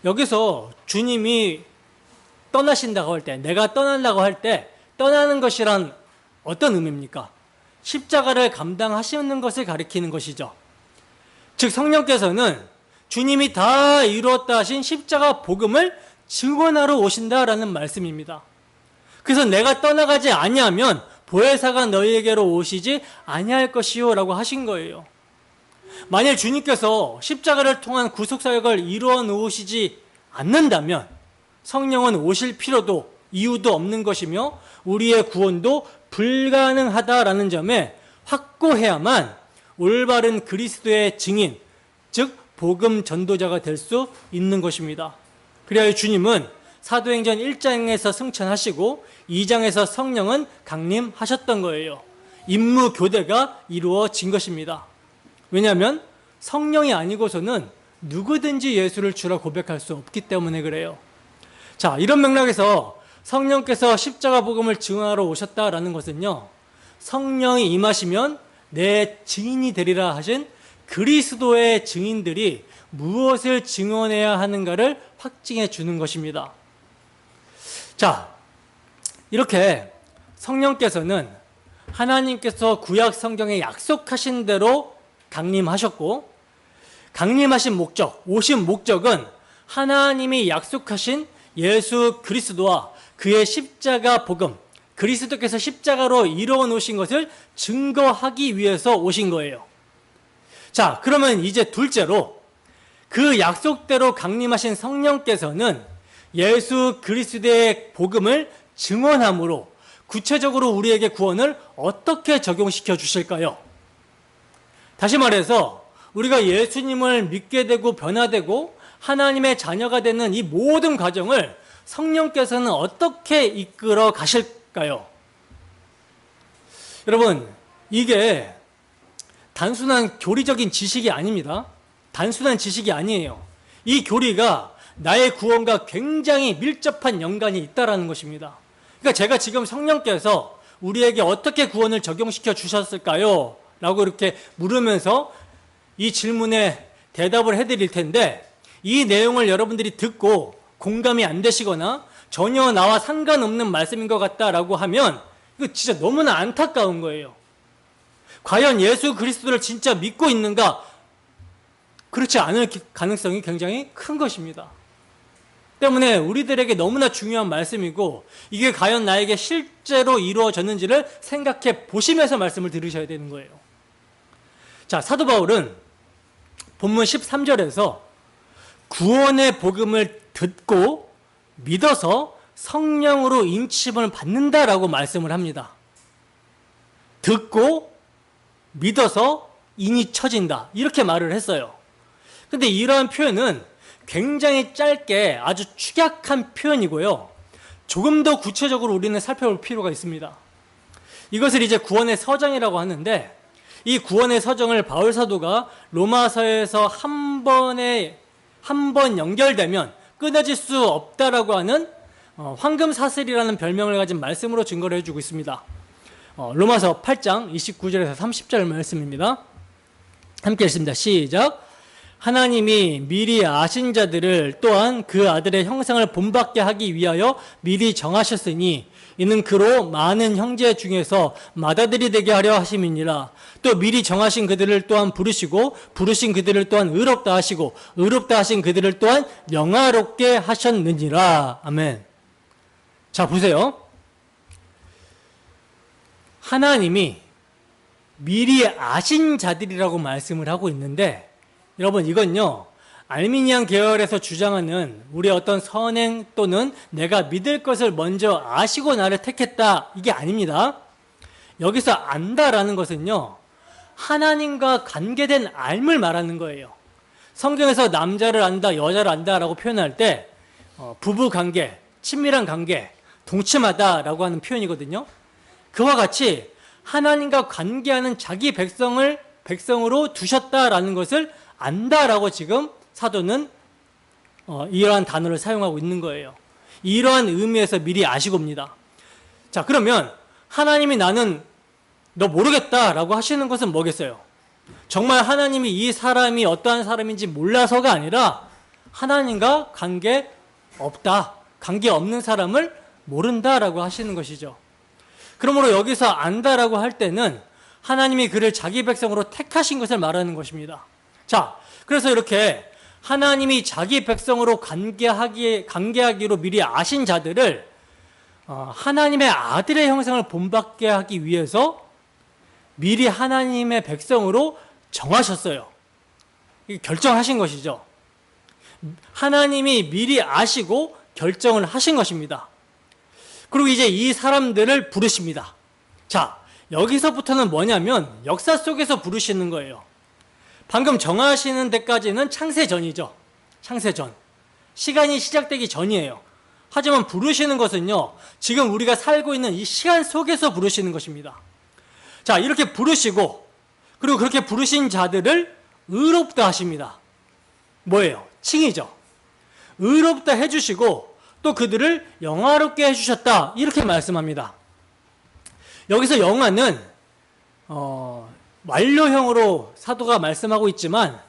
여기서 주님이 떠나신다고 할 때, 내가 떠난다고 할 때 떠나는 것이란 어떤 의미입니까? 십자가를 감당하시는 것을 가리키는 것이죠. 즉 성령께서는 주님이 다 이루었다 하신 십자가 복음을 증언하러 오신다라는 말씀입니다. 그래서 내가 떠나가지 아니하면 보혜사가 너희에게로 오시지 아니할 것이요 라고 하신 거예요. 만일 주님께서 십자가를 통한 구속사역을 이루어 놓으시지 않는다면 성령은 오실 필요도 이유도 없는 것이며 우리의 구원도 불가능하다라는 점에 확고해야만 올바른 그리스도의 증인, 즉 복음 전도자가 될 수 있는 것입니다. 그래야 주님은 사도행전 1장에서 승천하시고 2장에서 성령은 강림하셨던 거예요. 임무 교대가 이루어진 것입니다. 왜냐하면 성령이 아니고서는 누구든지 예수를 주라 고백할 수 없기 때문에 그래요. 자, 이런 맥락에서 성령께서 십자가 복음을 증언하러 오셨다라는 것은요, 성령이 임하시면 내 증인이 되리라 하신 그리스도의 증인들이 무엇을 증언해야 하는가를 확증해 주는 것입니다. 자, 이렇게 성령께서는 하나님께서 구약 성경에 약속하신 대로 강림하셨고, 강림하신 목적, 오신 목적은 하나님이 약속하신 예수 그리스도와 그의 십자가 복음, 그리스도께서 십자가로 이루어 놓으신 것을 증거하기 위해서 오신 거예요. 자, 그러면 이제 둘째로 그 약속대로 강림하신 성령께서는 예수 그리스도의 복음을 증언함으로 구체적으로 우리에게 구원을 어떻게 적용시켜 주실까요? 다시 말해서 우리가 예수님을 믿게 되고 변화되고 하나님의 자녀가 되는 이 모든 과정을 성령께서는 어떻게 이끌어 가실까요? 여러분, 이게 단순한 교리적인 지식이 아닙니다. 단순한 지식이 아니에요. 이 교리가 나의 구원과 굉장히 밀접한 연관이 있다는 것입니다. 그러니까 제가 지금 성령께서 우리에게 어떻게 구원을 적용시켜 주셨을까요? 라고 이렇게 물으면서 이 질문에 대답을 해드릴 텐데, 이 내용을 여러분들이 듣고 공감이 안 되시거나 전혀 나와 상관없는 말씀인 것 같다라고 하면 이거 진짜 너무나 안타까운 거예요. 과연 예수 그리스도를 진짜 믿고 있는가? 그렇지 않을 가능성이 굉장히 큰 것입니다. 때문에 우리들에게 너무나 중요한 말씀이고, 이게 과연 나에게 실제로 이루어졌는지를 생각해 보시면서 말씀을 들으셔야 되는 거예요. 자, 사도 바울은 본문 13절에서 구원의 복음을 듣고 믿어서 성령으로 인침을 받는다라고 말씀을 합니다. 듣고 믿어서 인이 쳐진다, 이렇게 말을 했어요. 근데 이러한 표현은 굉장히 짧게 아주 축약한 표현이고요, 조금 더 구체적으로 우리는 살펴볼 필요가 있습니다. 이것을 이제 구원의 서정이라고 하는데, 이 구원의 서정을 바울 사도가 로마서에서 한 번 연결되면 끊어질 수 없다라고 하는 황금사슬이라는 별명을 가진 말씀으로 증거를 해주고 있습니다. 로마서 8장 29절에서 30절 말씀입니다. 함께 읽습니다. 시작. 하나님이 미리 아신 자들을 또한 그 아들의 형상을 본받게 하기 위하여 미리 정하셨으니 이는 그로 많은 형제 중에서 맏아들이 되게 하려 하심이니라. 또 미리 정하신 그들을 또한 부르시고 부르신 그들을 또한 의롭다 하시고 의롭다 하신 그들을 또한 영화롭게 하셨느니라. 아멘. 자, 보세요. 하나님이 미리 아신 자들이라고 말씀을 하고 있는데, 여러분, 이건요, 알미니안 계열에서 주장하는 우리의 어떤 선행 또는 내가 믿을 것을 먼저 아시고 나를 택했다, 이게 아닙니다. 여기서 안다라는 것은요, 하나님과 관계된 알을 말하는 거예요. 성경에서 남자를 안다, 여자를 안다라고 표현할 때 부부 관계, 친밀한 관계, 동침하다라고 하는 표현이거든요. 그와 같이 하나님과 관계하는 자기 백성으로 두셨다라는 것을 안다라고 지금 사도는 이러한 단어를 사용하고 있는 거예요. 이러한 의미에서 미리 아시고입니다. 자, 그러면 하나님이 나는 너 모르겠다라고 하시는 것은 뭐겠어요? 정말 하나님이 이 사람이 어떠한 사람인지 몰라서가 아니라 하나님과 관계 없다, 관계 없는 사람을 모른다라고 하시는 것이죠. 그러므로 여기서 안다라고 할 때는 하나님이 그를 자기 백성으로 택하신 것을 말하는 것입니다. 자, 그래서 이렇게 하나님이 자기 백성으로 관계하기로 미리 아신 자들을 하나님의 아들의 형상을 본받게 하기 위해서 미리 하나님의 백성으로 정하셨어요. 결정하신 것이죠. 하나님이 미리 아시고 결정을 하신 것입니다. 그리고 이제 이 사람들을 부르십니다. 자, 여기서부터는 뭐냐면 역사 속에서 부르시는 거예요. 방금 정하시는 데까지는 창세전이죠. 창세전. 시간이 시작되기 전이에요. 하지만 부르시는 것은요, 지금 우리가 살고 있는 이 시간 속에서 부르시는 것입니다. 자, 이렇게 부르시고, 그리고 그렇게 부르신 자들을 의롭다 하십니다. 뭐예요? 칭이죠. 의롭다 해주시고 또 그들을 영화롭게 해주셨다, 이렇게 말씀합니다. 여기서 영화는 완료형으로 사도가 말씀하고 있지만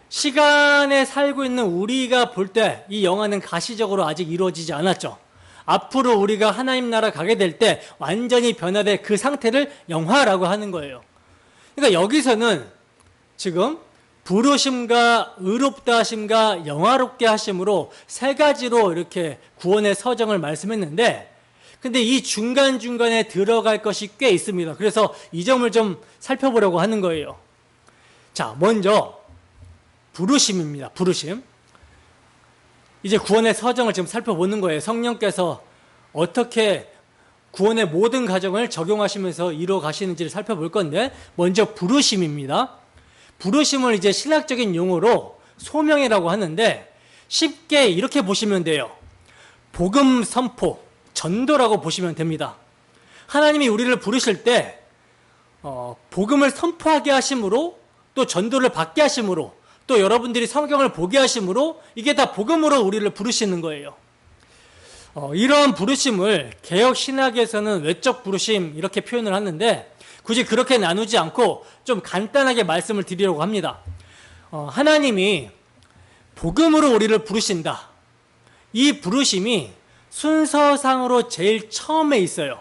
시간에 살고 있는 우리가 볼 때 이 영화는 가시적으로 아직 이루어지지 않았죠. 앞으로 우리가 하나님 나라 가게 될 때 완전히 변화될 그 상태를 영화라고 하는 거예요. 그러니까 여기서는 지금 부르심과 의롭다 하심과 영화롭게 하심으로 세 가지로 이렇게 구원의 서정을 말씀했는데, 근데 이 중간중간에 들어갈 것이 꽤 있습니다. 그래서 이 점을 좀 살펴보려고 하는 거예요. 자, 먼저 부르심입니다. 부르심. 이제 구원의 서정을 지금 살펴보는 거예요. 성령께서 어떻게 구원의 모든 과정을 적용하시면서 이루어 가시는지를 살펴볼 건데, 먼저 부르심입니다. 부르심을 이제 신학적인 용어로 소명이라고 하는데, 쉽게 이렇게 보시면 돼요. 복음 선포, 전도라고 보시면 됩니다. 하나님이 우리를 부르실 때 복음을 선포하게 하심으로, 또 전도를 받게 하심으로, 또 여러분들이 성경을 보게 하심으로, 이게 다 복음으로 우리를 부르시는 거예요. 이러한 부르심을 개혁 신학에서는 외적 부르심 이렇게 표현을 하는데, 굳이 그렇게 나누지 않고 좀 간단하게 말씀을 드리려고 합니다. 하나님이 복음으로 우리를 부르신다. 이 부르심이 순서상으로 제일 처음에 있어요.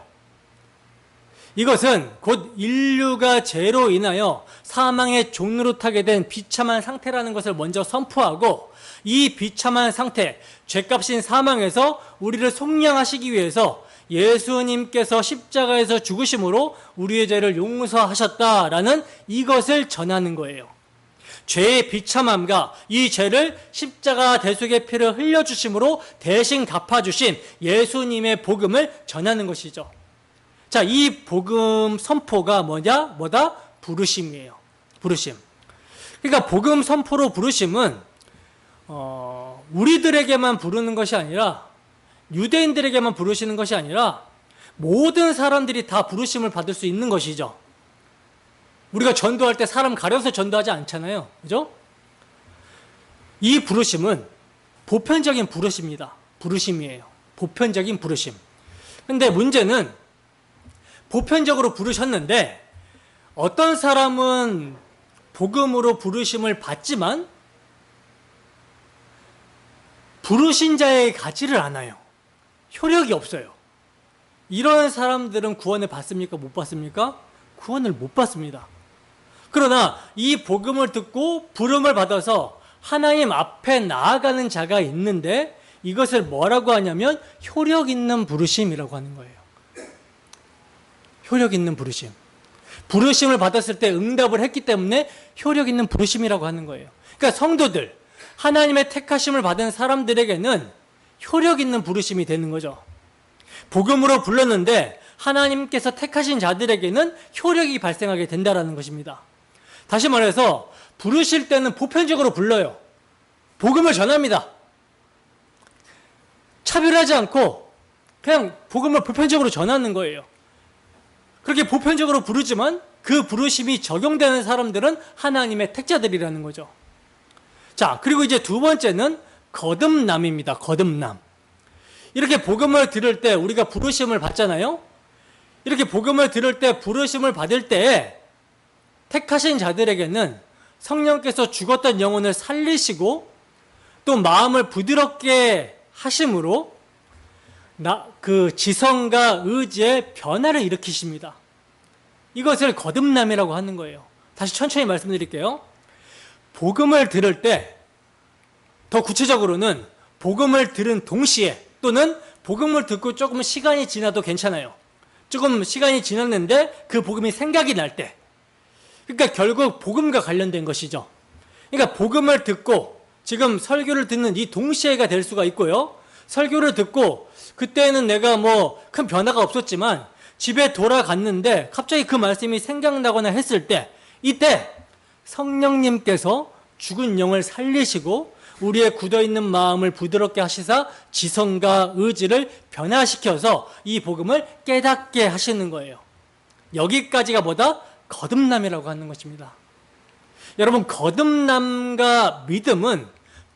이것은 곧 인류가 죄로 인하여 사망의 종로로 타게 된 비참한 상태라는 것을 먼저 선포하고, 이 비참한 상태, 죄값인 사망에서 우리를 속량하시기 위해서 예수님께서 십자가에서 죽으심으로 우리의 죄를 용서하셨다라는 이것을 전하는 거예요. 죄의 비참함과 이 죄를 십자가 대속의 피를 흘려주심으로 대신 갚아주신 예수님의 복음을 전하는 것이죠. 자, 이 복음 선포가 뭐다? 부르심이에요. 부르심. 그러니까 복음 선포로 부르심은 우리들에게만 부르는 것이 아니라, 유대인들에게만 부르시는 것이 아니라 모든 사람들이 다 부르심을 받을 수 있는 것이죠. 우리가 전도할 때 사람 가려서 전도하지 않잖아요. 그죠? 이 부르심은 보편적인 부르심이에요. 보편적인 부르심. 근데 문제는 보편적으로 부르셨는데 어떤 사람은 복음으로 부르심을 받지만 부르신 자에게 가지를 않아요. 효력이 없어요. 이런 사람들은 구원을 받습니까? 못 받습니까? 구원을 못 받습니다. 그러나 이 복음을 듣고 부름을 받아서 하나님 앞에 나아가는 자가 있는데, 이것을 뭐라고 하냐면 효력 있는 부르심이라고 하는 거예요. 효력 있는 부르심. 부르심을 받았을 때 응답을 했기 때문에 효력 있는 부르심이라고 하는 거예요. 그러니까 성도들, 하나님의 택하심을 받은 사람들에게는 효력 있는 부르심이 되는 거죠. 복음으로 불렀는데 하나님께서 택하신 자들에게는 효력이 발생하게 된다는 것입니다. 다시 말해서 부르실 때는 보편적으로 불러요. 복음을 전합니다. 차별하지 않고 그냥 복음을 보편적으로 전하는 거예요. 그렇게 보편적으로 부르지만 그 부르심이 적용되는 사람들은 하나님의 택자들이라는 거죠. 자, 그리고 이제 두 번째는 거듭남입니다. 거듭남. 이렇게 복음을 들을 때 우리가 부르심을 받잖아요. 이렇게 복음을 들을 때, 부르심을 받을 때에 택하신 자들에게는 성령께서 죽었던 영혼을 살리시고 또 마음을 부드럽게 하심으로 그 지성과 의지의 변화를 일으키십니다. 이것을 거듭남이라고 하는 거예요. 다시 천천히 말씀드릴게요. 복음을 들을 때, 더 구체적으로는 복음을 들은 동시에, 또는 복음을 듣고 조금 시간이 지나도 괜찮아요. 조금 시간이 지났는데 그 복음이 생각이 날 때, 그러니까 결국 복음과 관련된 것이죠. 그러니까 복음을 듣고 지금 설교를 듣는 이 동시에가 될 수가 있고요. 설교를 듣고 그때는 내가 뭐 큰 변화가 없었지만 집에 돌아갔는데 갑자기 그 말씀이 생각나거나 했을 때, 이때 성령님께서 죽은 영을 살리시고 우리의 굳어있는 마음을 부드럽게 하시사 지성과 의지를 변화시켜서 이 복음을 깨닫게 하시는 거예요. 여기까지가 뭐다? 거듭남이라고 하는 것입니다. 여러분, 거듭남과 믿음은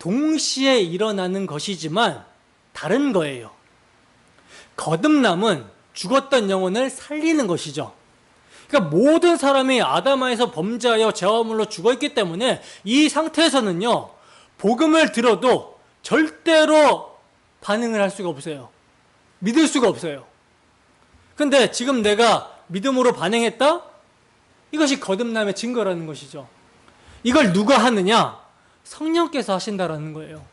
동시에 일어나는 것이지만 다른 거예요. 거듭남은 죽었던 영혼을 살리는 것이죠. 그러니까 모든 사람이 아담아에서 범죄하여 죄화물로 죽어있기 때문에 이 상태에서는요, 복음을 들어도 절대로 반응을 할 수가 없어요. 믿을 수가 없어요. 근데 지금 내가 믿음으로 반응했다? 이것이 거듭남의 증거라는 것이죠. 이걸 누가 하느냐? 성령께서 하신다라는 거예요.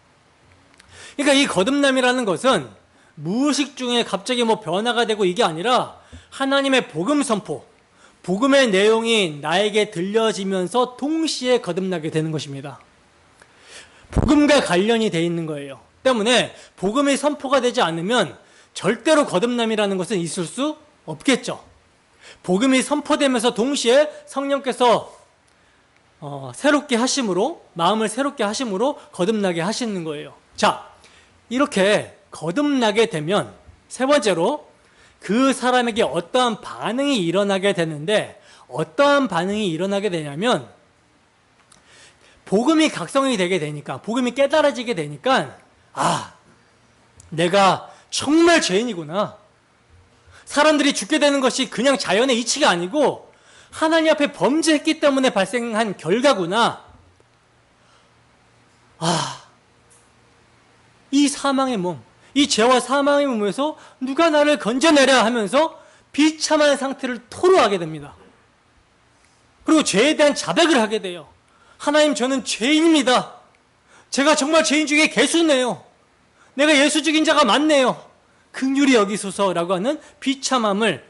그러니까 이 거듭남이라는 것은 무의식 중에 갑자기 변화가 되고 이게 아니라 하나님의 복음 선포, 복음의 내용이 나에게 들려지면서 동시에 거듭나게 되는 것입니다. 복음과 관련이 되어 있는 거예요. 때문에 복음의 선포가 되지 않으면 절대로 거듭남이라는 것은 있을 수 없겠죠. 복음이 선포되면서 동시에 성령께서 새롭게 하심으로, 마음을 새롭게 하심으로 거듭나게 하시는 거예요. 자, 이렇게 거듭나게 되면 세 번째로 그 사람에게 어떠한 반응이 일어나게 되는데, 어떠한 반응이 일어나게 되냐면 복음이 각성이 되게 되니까, 복음이 깨달아지게 되니까, 아, 내가 정말 죄인이구나. 사람들이 죽게 되는 것이 그냥 자연의 이치가 아니고 하나님 앞에 범죄했기 때문에 발생한 결과구나. 아, 이 사망의 몸, 이 죄와 사망의 몸에서 누가 나를 건져내랴 하면서 비참한 상태를 토로하게 됩니다. 그리고 죄에 대한 자백을 하게 돼요. 하나님, 저는 죄인입니다. 제가 정말 죄인 중에 괴수네요. 내가 예수 죽인 자가 맞네요. 긍휼히 여기소서라고 하는 비참함을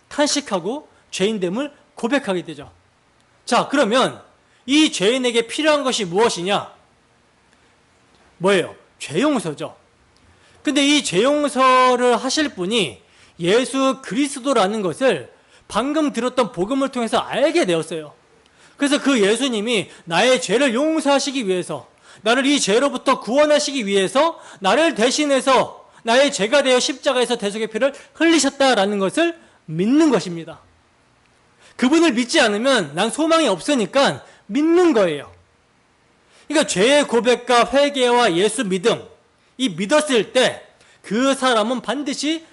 탄식하고 죄인됨을 고백하게 되죠. 자, 그러면 이 죄인에게 필요한 것이 무엇이냐? 뭐예요? 죄용서죠. 근데 이 죄용서를 하실 분이 예수 그리스도라는 것을 방금 들었던 복음을 통해서 알게 되었어요. 그래서 그 예수님이 나의 죄를 용서하시기 위해서, 나를 이 죄로부터 구원하시기 위해서 나를 대신해서 나의 죄가 되어 십자가에서 대속의 피를 흘리셨다라는 것을 믿는 것입니다. 그분을 믿지 않으면 난 소망이 없으니까 믿는 거예요. 그러니까 죄의 고백과 회개와 예수 믿음, 이 믿었을 때 그 사람은 반드시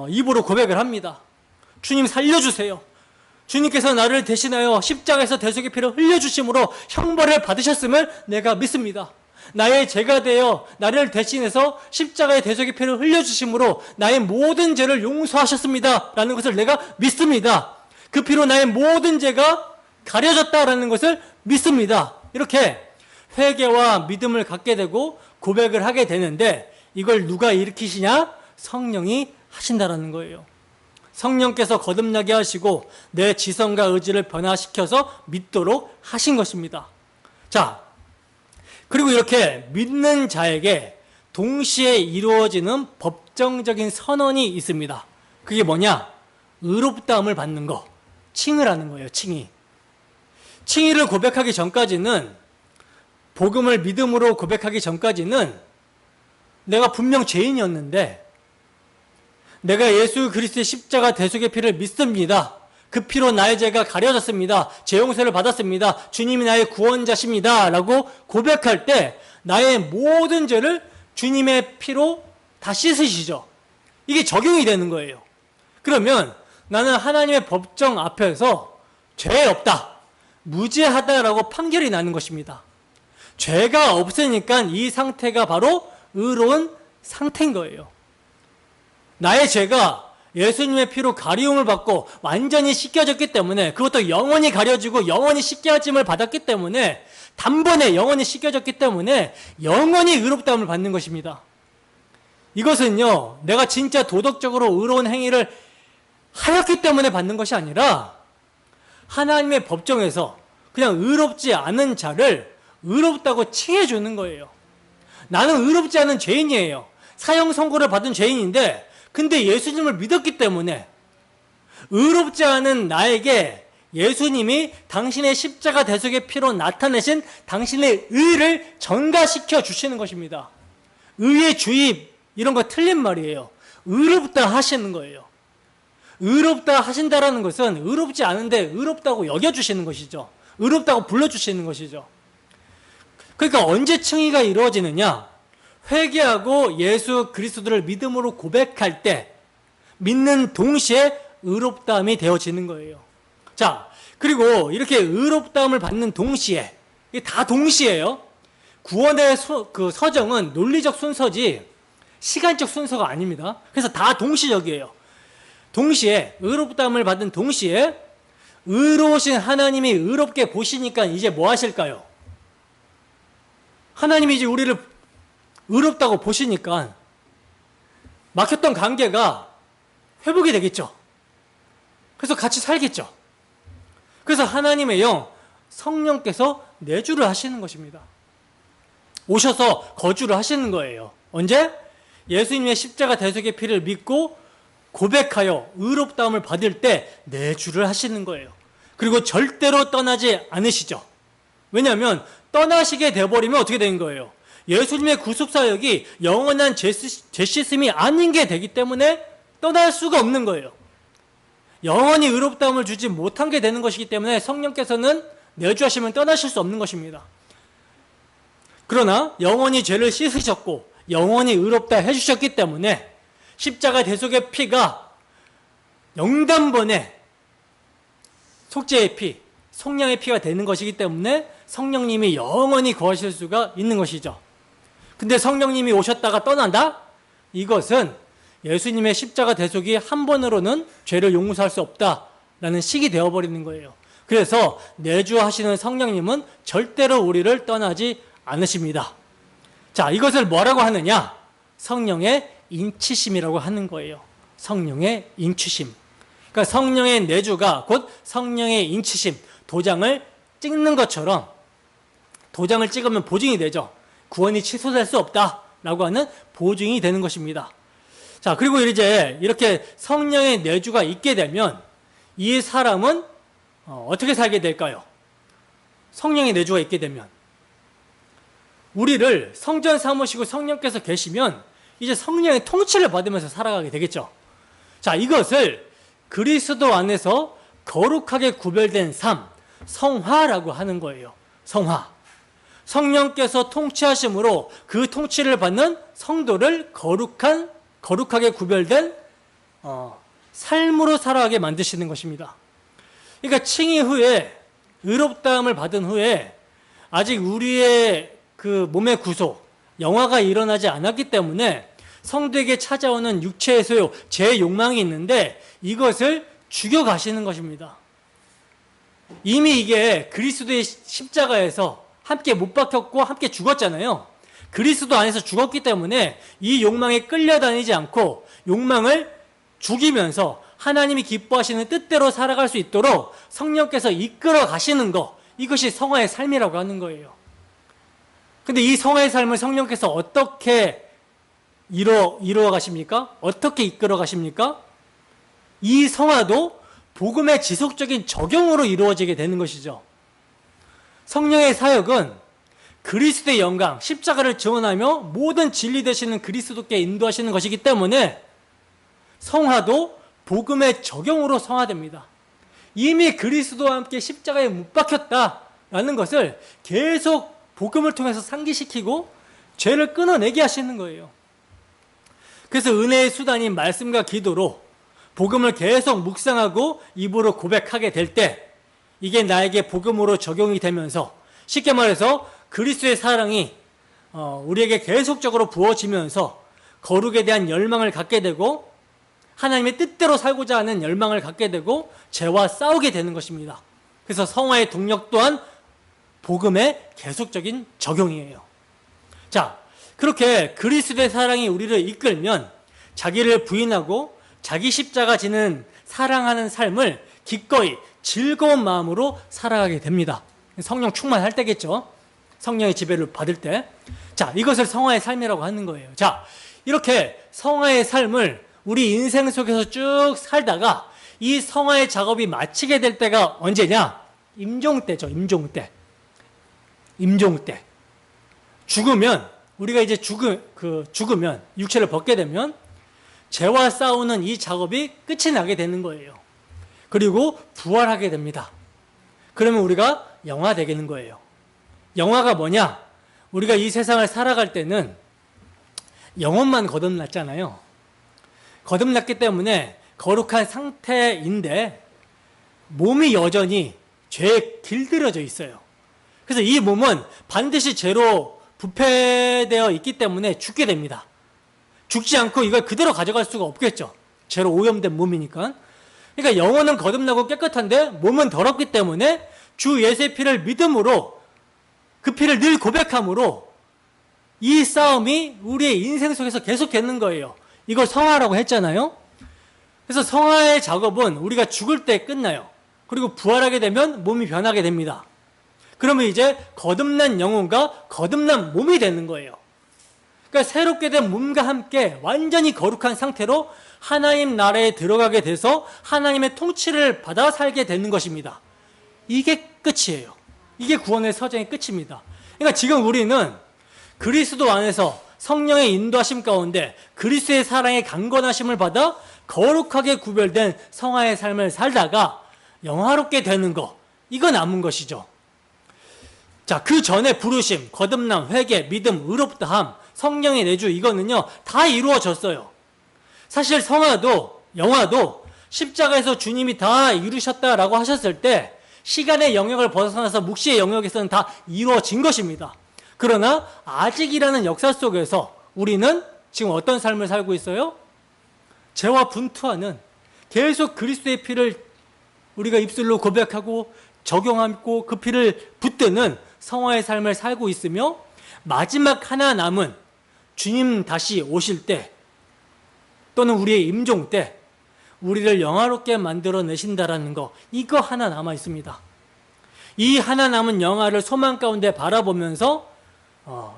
입으로 고백을 합니다. 주님 살려주세요. 주님께서 나를 대신하여 십자가에서 대속의 피를 흘려주심으로 형벌을 받으셨음을 내가 믿습니다. 나의 죄가 되어 나를 대신해서 십자가의 대속의 피를 흘려주심으로 나의 모든 죄를 용서하셨습니다 라는 것을 내가 믿습니다. 그 피로 나의 모든 죄가 가려졌다라는 것을 믿습니다. 이렇게 회개와 믿음을 갖게 되고 고백을 하게 되는데, 이걸 누가 일으키시냐? 성령이 하신다라는 거예요. 성령께서 거듭나게 하시고 내 지성과 의지를 변화시켜서 믿도록 하신 것입니다. 자, 그리고 이렇게 믿는 자에게 동시에 이루어지는 법정적인 선언이 있습니다. 그게 뭐냐? 의롭다함을 받는 거, 칭을 하는 거예요. 칭의를 고백하기 전까지는, 복음을 믿음으로 고백하기 전까지는 내가 분명 죄인이었는데 내가 예수 그리스도의 십자가 대속의 피를 믿습니다. 그 피로 나의 죄가 가려졌습니다. 죄 용서를 받았습니다. 주님이 나의 구원자십니다 라고 고백할 때 나의 모든 죄를 주님의 피로 다 씻으시죠. 이게 적용이 되는 거예요. 그러면 나는 하나님의 법정 앞에서 죄 없다, 무죄하다라고 판결이 나는 것입니다. 죄가 없으니까 이 상태가 바로 의로운 상태인 거예요. 나의 죄가 예수님의 피로 가리움을 받고 완전히 씻겨졌기 때문에, 그것도 영원히 가려지고 영원히 씻겨짐을 받았기 때문에, 단번에 영원히 씻겨졌기 때문에 영원히 의롭다함을 받는 것입니다. 이것은요, 내가 진짜 도덕적으로 의로운 행위를 하였기 때문에 받는 것이 아니라 하나님의 법정에서 그냥 의롭지 않은 자를 의롭다고 칭해 주는 거예요. 나는 의롭지 않은 죄인이에요. 사형 선고를 받은 죄인인데, 근데 예수님을 믿었기 때문에 의롭지 않은 나에게 예수님이 당신의 십자가 대속의 피로 나타내신 당신의 의를 전가시켜 주시는 것입니다. 의의 주입, 이런 거 틀린 말이에요. 의롭다 하시는 거예요. 의롭다 하신다라는 것은 의롭지 않은데 의롭다고 여겨주시는 것이죠. 의롭다고 불러주시는 것이죠. 그러니까 언제 칭의가 이루어지느냐? 회개하고 예수 그리스도를 믿음으로 고백할 때 믿는 동시에 의롭다함이 되어지는 거예요. 자, 그리고 이렇게 의롭다함을 받는 동시에, 이게 다 동시에요. 구원의 서정은 논리적 순서지 시간적 순서가 아닙니다. 그래서 다 동시적이에요. 동시에 의롭다함을 받은 동시에 의로우신 하나님이 의롭게 보시니까 이제 뭐 하실까요? 하나님이 이제 우리를 의롭다고 보시니까 막혔던 관계가 회복이 되겠죠. 그래서 같이 살겠죠. 그래서 하나님의 영, 성령께서 내주를 하시는 것입니다. 오셔서 거주를 하시는 거예요. 언제? 예수님의 십자가 대속의 피를 믿고 고백하여 의롭다함을 받을 때 내주를 하시는 거예요. 그리고 절대로 떠나지 않으시죠. 왜냐하면 떠나시게 돼버리면 어떻게 되는 거예요? 예수님의 구속사역이 영원한 죄 씻음이 아닌 게 되기 때문에 떠날 수가 없는 거예요. 영원히 의롭다함을 주지 못한 게 되는 것이기 때문에 성령께서는 내주하시면 떠나실 수 없는 것입니다. 그러나 영원히 죄를 씻으셨고 영원히 의롭다 해주셨기 때문에 십자가 대속의 피가 영단번에 속죄의 피, 속량의 피가 되는 것이기 때문에 성령님이 영원히 거하실 수가 있는 것이죠. 근데 성령님이 오셨다가 떠난다? 이것은 예수님의 십자가 대속이 한 번으로는 죄를 용서할 수 없다라는 식이 되어버리는 거예요. 그래서 내주하시는 성령님은 절대로 우리를 떠나지 않으십니다. 자, 이것을 뭐라고 하느냐? 성령의 인치심이라고 하는 거예요. 성령의 인치심. 그러니까 성령의 내주가 곧 성령의 인치심, 도장을 찍는 것처럼 도장을 찍으면 보증이 되죠. 구원이 취소될 수 없다라고 하는 보증이 되는 것입니다. 자, 그리고 이제 이렇게 성령의 내주가 있게 되면 이 사람은 어떻게 살게 될까요? 성령의 내주가 있게 되면 우리를 성전 삼으시고 성령께서 계시면 이제 성령의 통치를 받으면서 살아가게 되겠죠. 자, 이것을 그리스도 안에서 거룩하게 구별된 삶, 성화라고 하는 거예요. 성화. 성령께서 통치하심으로 그 통치를 받는 성도를 거룩하게 구별된 삶으로 살아가게 만드시는 것입니다. 그러니까 칭의 후에 의롭다함을 받은 후에 아직 우리의 그 몸의 구속, 영화가 일어나지 않았기 때문에 성도에게 찾아오는 육체의 소욕, 제 욕망이 있는데 이것을 죽여가시는 것입니다. 이미 이게 그리스도의 십자가에서 함께 못 박혔고 함께 죽었잖아요. 그리스도 안에서 죽었기 때문에 이 욕망에 끌려다니지 않고 욕망을 죽이면서 하나님이 기뻐하시는 뜻대로 살아갈 수 있도록 성령께서 이끌어 가시는 것, 이것이 성화의 삶이라고 하는 거예요. 근데 이 성화의 삶을 성령께서 어떻게 이루어 가십니까? 어떻게 이끌어 가십니까? 이 성화도 복음의 지속적인 적용으로 이루어지게 되는 것이죠. 성령의 사역은 그리스도의 영광, 십자가를 증언하며 모든 진리 되시는 그리스도께 인도하시는 것이기 때문에 성화도 복음의 적용으로 성화됩니다. 이미 그리스도와 함께 십자가에 못 박혔다라는 것을 계속 복음을 통해서 상기시키고 죄를 끊어내게 하시는 거예요. 그래서 은혜의 수단인 말씀과 기도로 복음을 계속 묵상하고 입으로 고백하게 될 때 이게 나에게 복음으로 적용이 되면서 쉽게 말해서 그리스도의 사랑이 우리에게 계속적으로 부어지면서 거룩에 대한 열망을 갖게 되고 하나님의 뜻대로 살고자 하는 열망을 갖게 되고 죄와 싸우게 되는 것입니다. 그래서 성화의 동력 또한 복음의 계속적인 적용이에요. 자, 그렇게 그리스도의 사랑이 우리를 이끌면 자기를 부인하고 자기 십자가 지는 사랑하는 삶을 기꺼이 즐거운 마음으로 살아가게 됩니다. 성령 충만할 때겠죠. 성령의 지배를 받을 때. 자, 이것을 성화의 삶이라고 하는 거예요. 자, 이렇게 성화의 삶을 우리 인생 속에서 쭉 살다가 이 성화의 작업이 마치게 될 때가 언제냐? 임종 때죠. 임종 때. 임종 때. 죽으면 우리가 이제 죽으면 육체를 벗게 되면 죄와 싸우는 이 작업이 끝이 나게 되는 거예요. 그리고 부활하게 됩니다. 그러면 우리가 영화 되겠는 거예요. 영화가 뭐냐? 우리가 이 세상을 살아갈 때는 영혼만 거듭났잖아요. 거듭났기 때문에 거룩한 상태인데 몸이 여전히 죄에 길들여져 있어요. 그래서 이 몸은 반드시 죄로 부패되어 있기 때문에 죽게 됩니다. 죽지 않고 이걸 그대로 가져갈 수가 없겠죠. 죄로 오염된 몸이니까. 그러니까 영혼은 거듭나고 깨끗한데 몸은 더럽기 때문에 주 예수의 피를 믿음으로 그 피를 늘 고백함으로 이 싸움이 우리의 인생 속에서 계속되는 거예요. 이걸 성화라고 했잖아요. 그래서 성화의 작업은 우리가 죽을 때 끝나요. 그리고 부활하게 되면 몸이 변하게 됩니다. 그러면 이제 거듭난 영혼과 거듭난 몸이 되는 거예요. 그러니까 새롭게 된 몸과 함께 완전히 거룩한 상태로 하나님 나라에 들어가게 돼서 하나님의 통치를 받아 살게 되는 것입니다. 이게 끝이에요. 이게 구원의 서정의 끝입니다. 그러니까 지금 우리는 그리스도 안에서 성령의 인도하심 가운데 그리스도의 사랑의 강건하심을 받아 거룩하게 구별된 성화의 삶을 살다가 영화롭게 되는 거, 이거 남은 것이죠. 자, 그 전에 부르심, 거듭남, 회개, 믿음, 의롭다함, 성령의 내주, 이거는요 다 이루어졌어요. 사실 성화도, 영화도 십자가에서 주님이 다 이루셨다라고 하셨을 때 시간의 영역을 벗어나서 묵시의 영역에서는 다 이루어진 것입니다. 그러나 아직이라는 역사 속에서 우리는 지금 어떤 삶을 살고 있어요? 죄와 분투하는, 계속 그리스도의 피를 우리가 입술로 고백하고 적용하고 그 피를 붙드는 성화의 삶을 살고 있으며, 마지막 하나 남은 주님 다시 오실 때 또는 우리의 임종 때 우리를 영화롭게 만들어내신다라는 거, 이거 하나 남아 있습니다. 이 하나 남은 영화를 소망 가운데 바라보면서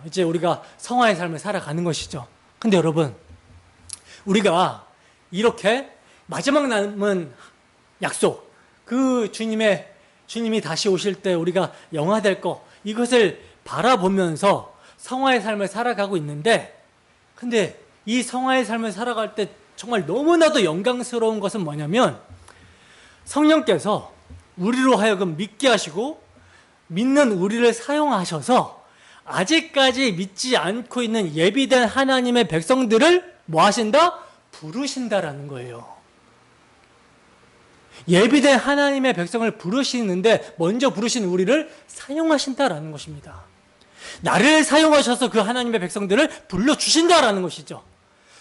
이제 우리가 성화의 삶을 살아가는 것이죠. 근데 여러분, 우리가 이렇게 마지막 남은 약속, 그 주님이 다시 오실 때 우리가 영화될 거, 이것을 바라보면서 성화의 삶을 살아가고 있는데, 근데 이 성화의 삶을 살아갈 때 정말 너무나도 영광스러운 것은 뭐냐면, 성령께서 우리로 하여금 믿게 하시고 믿는 우리를 사용하셔서 아직까지 믿지 않고 있는 예비된 하나님의 백성들을 뭐 하신다? 부르신다라는 거예요. 예비된 하나님의 백성을 부르시는데 먼저 부르신 우리를 사용하신다라는 것입니다. 나를 사용하셔서 그 하나님의 백성들을 불러주신다라는 것이죠.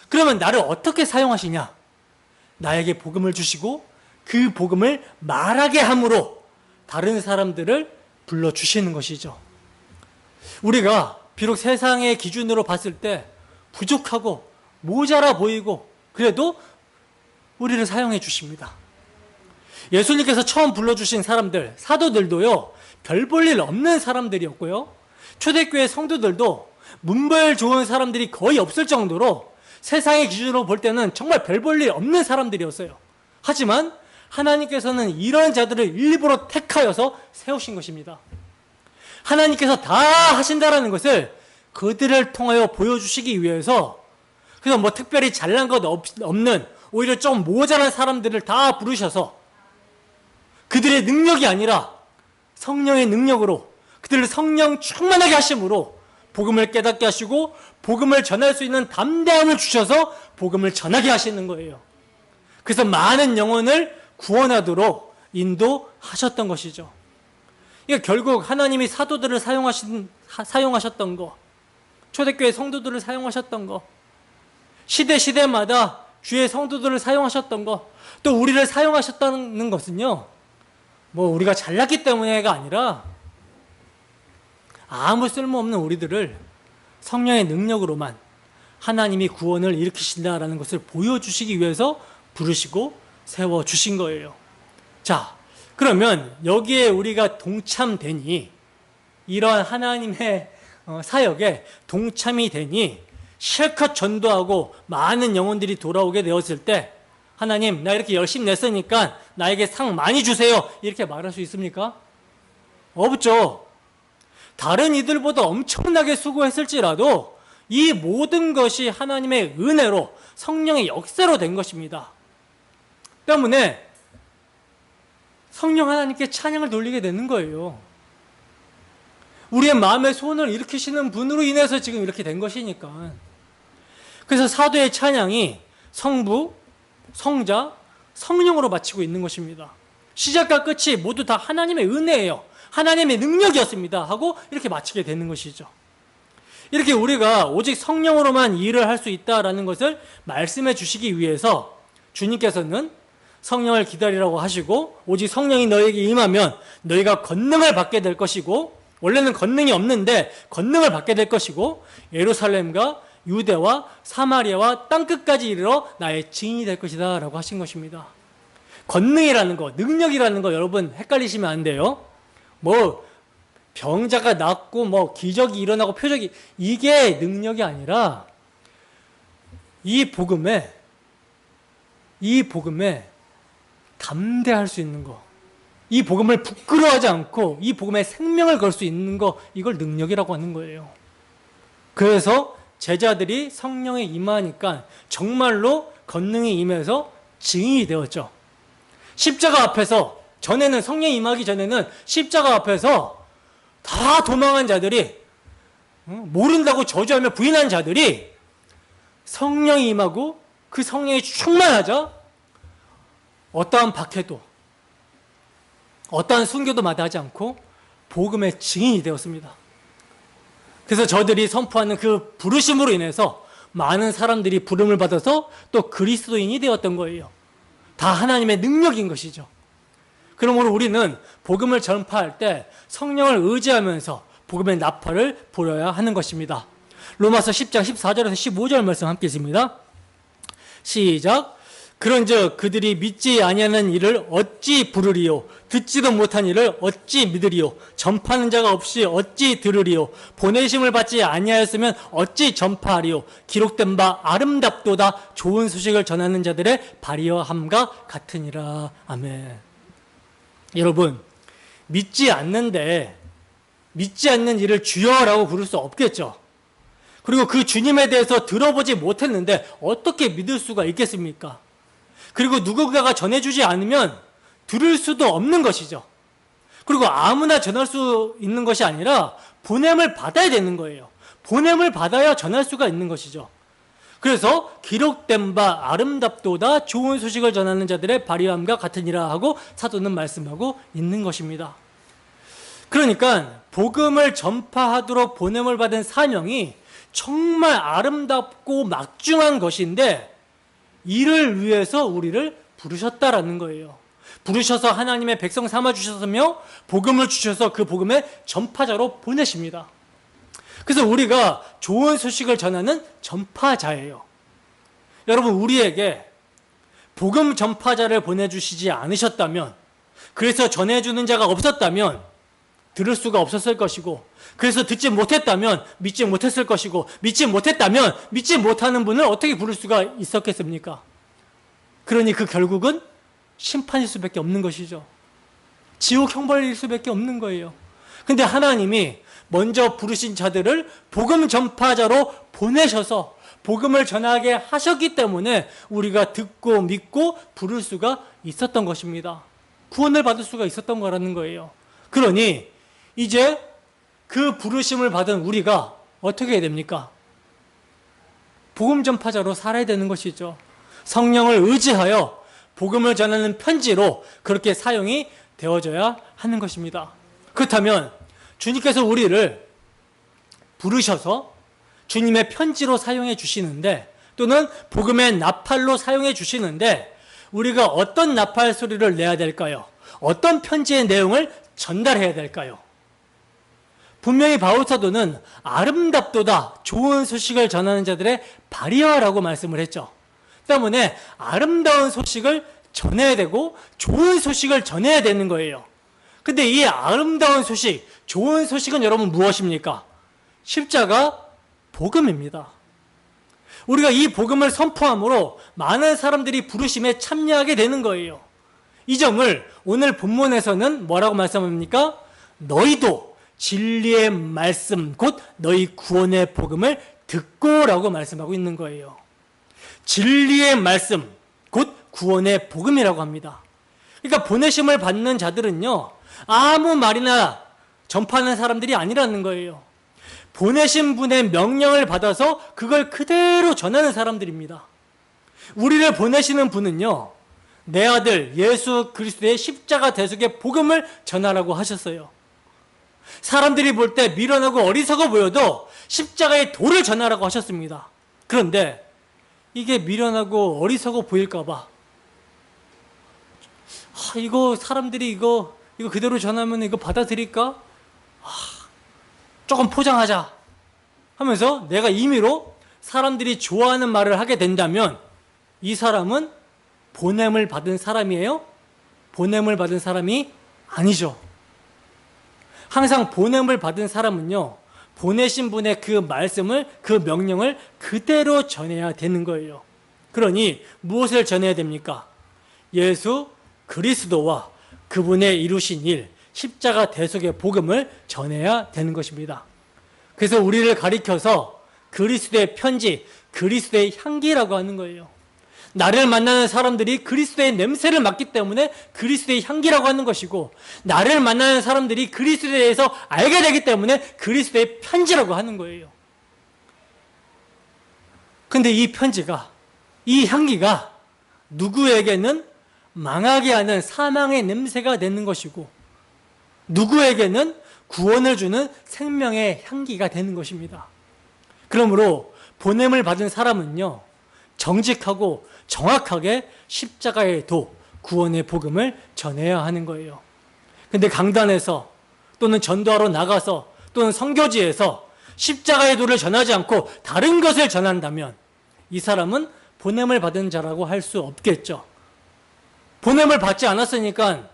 그러면 나를 어떻게 사용하시냐? 나에게 복음을 주시고 그 복음을 말하게 함으로 다른 사람들을 불러주시는 것이죠. 우리가 비록 세상의 기준으로 봤을 때 부족하고 모자라 보이고 그래도 우리를 사용해 주십니다. 예수님께서 처음 불러주신 사람들, 사도들도요, 별 볼 일 없는 사람들이었고요, 초대교회 성도들도 문벌 좋은 사람들이 거의 없을 정도로 세상의 기준으로 볼 때는 정말 별 볼 일 없는 사람들이었어요. 하지만 하나님께서는 이런 자들을 일부러 택하여서 세우신 것입니다. 하나님께서 다 하신다라는 것을 그들을 통하여 보여주시기 위해서, 그래서 뭐 특별히 잘난 것 없는, 오히려 좀 모자란 사람들을 다 부르셔서 그들의 능력이 아니라 성령의 능력으로, 그들을 성령 충만하게 하심으로 복음을 깨닫게 하시고 복음을 전할 수 있는 담대함을 주셔서 복음을 전하게 하시는 거예요. 그래서 많은 영혼을 구원하도록 인도하셨던 것이죠. 그러니까 결국 하나님이 사도들을 사용하셨던 거, 초대교회 성도들을 사용하셨던 거, 시대마다 주의 성도들을 사용하셨던 거, 또 우리를 사용하셨다는 것은요, 뭐 우리가 잘났기 때문에가 아니라 아무 쓸모없는 우리들을 성령의 능력으로만 하나님이 구원을 일으키신다라는 것을 보여주시기 위해서 부르시고 세워주신 거예요. 자, 그러면 여기에 우리가 동참되니, 이러한 하나님의 사역에 동참이 되니 실컷 전도하고 많은 영혼들이 돌아오게 되었을 때, 하나님, 나 이렇게 열심히 냈으니까 나에게 상 많이 주세요, 이렇게 말할 수 있습니까? 없죠. 다른 이들보다 엄청나게 수고했을지라도 이 모든 것이 하나님의 은혜로, 성령의 역사로 된 것입니다. 때문에 성령 하나님께 찬양을 돌리게 되는 거예요. 우리의 마음의 소원을 일으키시는 분으로 인해서 지금 이렇게 된 것이니까. 그래서 사도의 찬양이 성부, 성자, 성령으로 마치고 있는 것입니다. 시작과 끝이 모두 다 하나님의 은혜예요. 하나님의 능력이었습니다 하고 이렇게 마치게 되는 것이죠. 이렇게 우리가 오직 성령으로만 일을 할 수 있다라는 것을 말씀해 주시기 위해서 주님께서는 성령을 기다리라고 하시고, 오직 성령이 너에게 임하면 너희가 권능을 받게 될 것이고, 원래는 권능이 없는데 권능을 받게 될 것이고, 예루살렘과 유대와 사마리아와 땅끝까지 이르러 나의 증인이 될 것이다 라고 하신 것입니다. 권능이라는 거, 능력이라는 거 여러분 헷갈리시면 안 돼요. 뭐 병자가 낫고 뭐 기적이 일어나고 표적이, 이게 능력이 아니라 이 복음에 담대할 수 있는 거, 이 복음을 부끄러워하지 않고 이 복음에 생명을 걸 수 있는 거, 이걸 능력이라고 하는 거예요. 그래서 제자들이 성령에 임하니까 정말로 권능이 임해서 증인이 되었죠. 십자가 앞에서, 전에는 성령이 임하기 전에는 십자가 앞에서 다 도망한 자들이, 모른다고 저주하며 부인한 자들이 성령이 임하고 그 성령이 충만하자 어떠한 박해도, 어떠한 순교도 마다하지 않고 복음의 증인이 되었습니다. 그래서 저들이 선포하는 그 부르심으로 인해서 많은 사람들이 부름을 받아서 또 그리스도인이 되었던 거예요. 다 하나님의 능력인 것이죠. 그러므로 우리는 복음을 전파할 때 성령을 의지하면서 복음의 나팔을 불어야 하는 것입니다. 로마서 10장 14절에서 15절 말씀 함께 읽습니다. 시작. 그런즉 그들이 믿지 아니하는 일을 어찌 부르리요? 듣지도 못한 일을 어찌 믿으리요? 전파하는 자가 없이 어찌 들으리요? 보내심을 받지 아니하였으면 어찌 전파하리요? 기록된 바 아름답도다 좋은 소식을 전하는 자들의 발이여함과 같으니라. 아멘. 여러분, 믿지 않는 일을 주여라고 부를 수 없겠죠. 그리고 그 주님에 대해서 들어보지 못했는데 어떻게 믿을 수가 있겠습니까? 그리고 누군가가 전해주지 않으면 들을 수도 없는 것이죠. 그리고 아무나 전할 수 있는 것이 아니라 보냄을 받아야 되는 거예요. 보냄을 받아야 전할 수가 있는 것이죠. 그래서 기록된 바 아름답도다 좋은 소식을 전하는 자들의 발휘함과 같으니라 하고 사도는 말씀하고 있는 것입니다. 그러니까 복음을 전파하도록 보냄을 받은 사명이 정말 아름답고 막중한 것인데, 이를 위해서 우리를 부르셨다라는 거예요. 부르셔서 하나님의 백성 삼아 주셨으며 복음을 주셔서 그 복음의 전파자로 보내십니다. 그래서 우리가 좋은 소식을 전하는 전파자예요. 여러분, 우리에게 복음 전파자를 보내주시지 않으셨다면, 그래서 전해주는 자가 없었다면 들을 수가 없었을 것이고, 그래서 듣지 못했다면 믿지 못했을 것이고, 믿지 못했다면 믿지 못하는 분을 어떻게 부를 수가 있었겠습니까? 그러니 그 결국은 심판일 수밖에 없는 것이죠. 지옥 형벌일 수밖에 없는 거예요. 근데 하나님이 먼저 부르신 자들을 복음 전파자로 보내셔서 복음을 전하게 하셨기 때문에 우리가 듣고 믿고 부를 수가 있었던 것입니다. 구원을 받을 수가 있었던 거라는 거예요. 그러니 이제 그 부르심을 받은 우리가 어떻게 해야 됩니까? 복음 전파자로 살아야 되는 것이죠. 성령을 의지하여 복음을 전하는 편지로 그렇게 사용이 되어져야 하는 것입니다. 그렇다면 주님께서 우리를 부르셔서 주님의 편지로 사용해 주시는데, 또는 복음의 나팔로 사용해 주시는데, 우리가 어떤 나팔 소리를 내야 될까요? 어떤 편지의 내용을 전달해야 될까요? 분명히 바울 사도는 아름답도다 좋은 소식을 전하는 자들의 발이여라고 말씀을 했죠. 때문에 아름다운 소식을 전해야 되고 좋은 소식을 전해야 되는 거예요. 근데 이 아름다운 소식, 좋은 소식은 여러분 무엇입니까? 십자가 복음입니다. 우리가 이 복음을 선포함으로 많은 사람들이 부르심에 참여하게 되는 거예요. 이 점을 오늘 본문에서는 뭐라고 말씀합니까? 너희도 진리의 말씀 곧 너희 구원의 복음을 듣고라고 말씀하고 있는 거예요. 진리의 말씀 곧 구원의 복음이라고 합니다. 그러니까 보내심을 받는 자들은요, 아무 말이나 전파하는 사람들이 아니라는 거예요. 보내신 분의 명령을 받아서 그걸 그대로 전하는 사람들입니다. 우리를 보내시는 분은요, 내 아들 예수 그리스도의 십자가 대속의 복음을 전하라고 하셨어요. 사람들이 볼 때 미련하고 어리석어 보여도 십자가의 도를 전하라고 하셨습니다. 그런데 이게 미련하고 어리석어 보일까봐 이거 사람들이 이거 그대로 전하면 이거 받아들일까? 조금 포장하자 하면서 내가 임의로 사람들이 좋아하는 말을 하게 된다면 이 사람은 보냄을 받은 사람이에요? 보냄을 받은 사람이 아니죠. 항상 보냄을 받은 사람은요, 보내신 분의 그 말씀을, 그 명령을 그대로 전해야 되는 거예요. 그러니 무엇을 전해야 됩니까? 예수 그리스도와 그분의 이루신 일, 십자가 대속의 복음을 전해야 되는 것입니다. 그래서 우리를 가리켜서 그리스도의 편지, 그리스도의 향기라고 하는 거예요. 나를 만나는 사람들이 그리스도의 냄새를 맡기 때문에 그리스도의 향기라고 하는 것이고, 나를 만나는 사람들이 그리스도에 대해서 알게 되기 때문에 그리스도의 편지라고 하는 거예요. 근데 이 편지가, 이 향기가 누구에게는 망하게 하는 사망의 냄새가 되는 것이고, 누구에게는 구원을 주는 생명의 향기가 되는 것입니다. 그러므로 보냄을 받은 사람은요, 정직하고 정확하게 십자가의 도, 구원의 복음을 전해야 하는 거예요. 근데 강단에서 또는 전도하러 나가서 또는 선교지에서 십자가의 도를 전하지 않고 다른 것을 전한다면 이 사람은 보냄을 받은 자라고 할 수 없겠죠. 보냄을 받지 않았으니까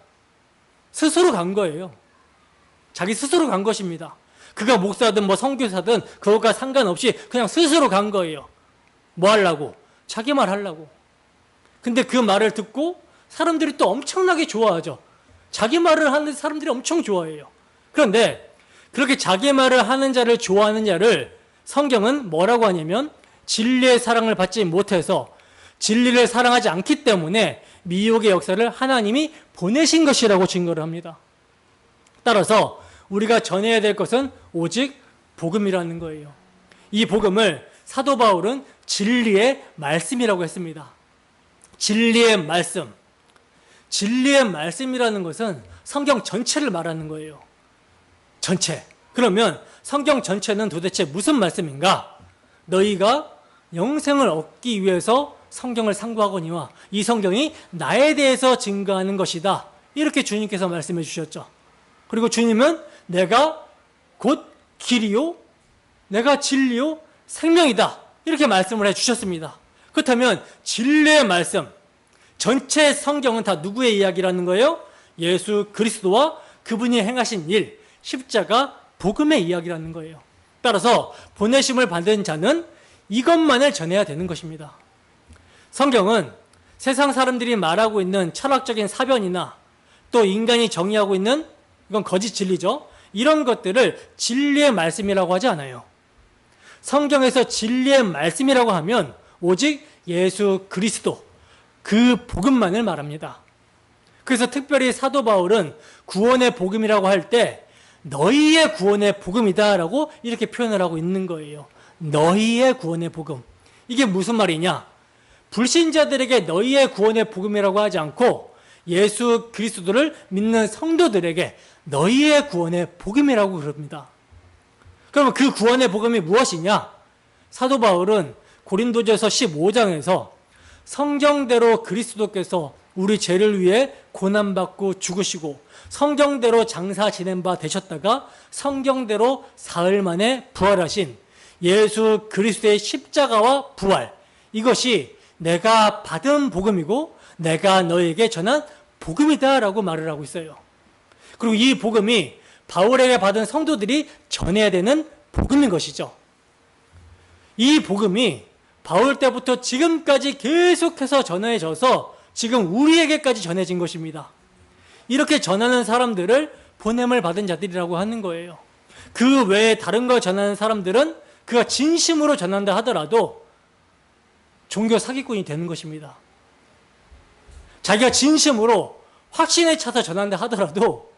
스스로 간 거예요. 자기 스스로 간 것입니다. 그가 목사든 뭐 선교사든 그것과 상관없이 그냥 스스로 간 거예요. 뭐 하려고? 자기 말 하려고. 근데 그 말을 듣고 사람들이 또 엄청나게 좋아하죠. 자기 말을 하는 사람들이 엄청 좋아해요. 그런데 그렇게 자기 말을 하는 자를 좋아하는 자를 성경은 뭐라고 하냐면 진리의 사랑을 받지 못해서 진리를 사랑하지 않기 때문에 미혹의 역사를 하나님이 보내신 것이라고 증거를 합니다. 따라서 우리가 전해야 될 것은 오직 복음이라는 거예요. 이 복음을 사도 바울은 진리의 말씀이라고 했습니다. 진리의 말씀. 진리의 말씀이라는 것은 성경 전체를 말하는 거예요. 전체. 그러면 성경 전체는 도대체 무슨 말씀인가? 너희가 영생을 얻기 위해서 성경을 상고하거니와 이 성경이 나에 대해서 증거하는 것이다. 이렇게 주님께서 말씀해 주셨죠. 그리고 주님은 내가 곧 길이요, 내가 진리요, 생명이다. 이렇게 말씀을 해 주셨습니다. 그렇다면 진리의 말씀, 전체 성경은 다 누구의 이야기라는 거예요? 예수 그리스도와 그분이 행하신 일, 십자가, 복음의 이야기라는 거예요. 따라서 보내심을 받은 자는 이것만을 전해야 되는 것입니다. 성경은 세상 사람들이 말하고 있는 철학적인 사변이나 또 인간이 정의하고 있는 이건 거짓 진리죠. 이런 것들을 진리의 말씀이라고 하지 않아요. 성경에서 진리의 말씀이라고 하면 오직 예수 그리스도, 그 복음만을 말합니다. 그래서 특별히 사도 바울은 구원의 복음이라고 할 때 너희의 구원의 복음이다라고 이렇게 표현을 하고 있는 거예요. 너희의 구원의 복음. 이게 무슨 말이냐? 불신자들에게 너희의 구원의 복음이라고 하지 않고 예수 그리스도를 믿는 성도들에게 너희의 구원의 복음이라고 그럽니다. 그러면 그 구원의 복음이 무엇이냐? 사도 바울은 고린도전서 15장에서 성경대로 그리스도께서 우리 죄를 위해 고난받고 죽으시고 성경대로 장사 지낸 바 되셨다가 성경대로 사흘 만에 부활하신 예수 그리스도의 십자가와 부활, 이것이 내가 받은 복음이고 내가 너에게 전한 복음이다라고 말을 하고 있어요. 그리고 이 복음이 바울에게 받은 성도들이 전해야 되는 복음인 것이죠. 이 복음이 바울 때부터 지금까지 계속해서 전해져서 지금 우리에게까지 전해진 것입니다. 이렇게 전하는 사람들을 보냄을 받은 자들이라고 하는 거예요. 그 외에 다른 걸 전하는 사람들은 그가 진심으로 전한다 하더라도 종교 사기꾼이 되는 것입니다. 자기가 진심으로 확신에 차서 전한다 하더라도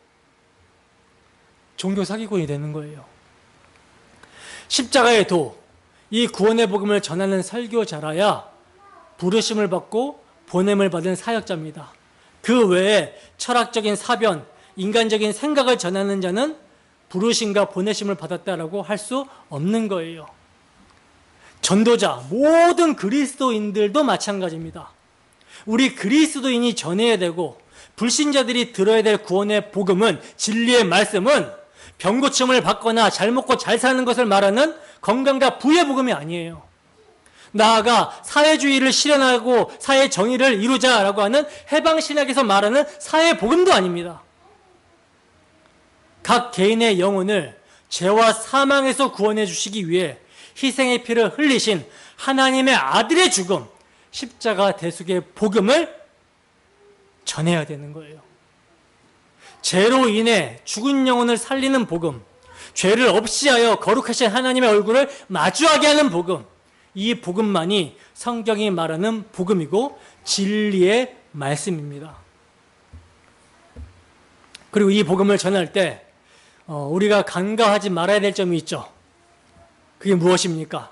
종교 사기꾼이 되는 거예요. 십자가의 도, 이 구원의 복음을 전하는 설교자라야 부르심을 받고 보냄을 받은 사역자입니다. 그 외에 철학적인 사변, 인간적인 생각을 전하는 자는 부르심과 보내심을 받았다라고 할 수 없는 거예요. 전도자, 모든 그리스도인들도 마찬가지입니다. 우리 그리스도인이 전해야 되고 불신자들이 들어야 될 구원의 복음은, 진리의 말씀은 병고침을 받거나 잘 먹고 잘 사는 것을 말하는 건강과 부의 복음이 아니에요. 나아가 사회주의를 실현하고 사회 정의를 이루자라고 하는 해방신학에서 말하는 사회 복음도 아닙니다. 각 개인의 영혼을 죄와 사망에서 구원해 주시기 위해 희생의 피를 흘리신 하나님의 아들의 죽음, 십자가 대속의 복음을 전해야 되는 거예요. 죄로 인해 죽은 영혼을 살리는 복음, 죄를 없이 하여 거룩하신 하나님의 얼굴을 마주하게 하는 복음, 이 복음만이 성경이 말하는 복음이고 진리의 말씀입니다. 그리고 이 복음을 전할 때 우리가 간과하지 말아야 될 점이 있죠. 그게 무엇입니까?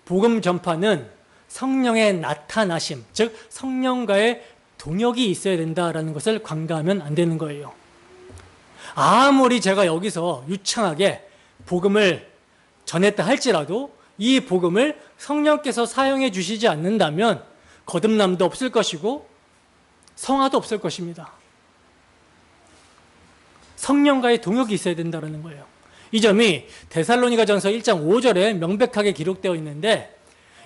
복음 전파는 성령의 나타나심, 즉 성령과의 동역이 있어야 된다라는 것을 간과하면 안 되는 거예요. 아무리 제가 여기서 유창하게 복음을 전했다 할지라도 이 복음을 성령께서 사용해 주시지 않는다면 거듭남도 없을 것이고 성화도 없을 것입니다. 성령과의 동역이 있어야 된다는 거예요. 이 점이 데살로니가전서 1장 5절에 명백하게 기록되어 있는데,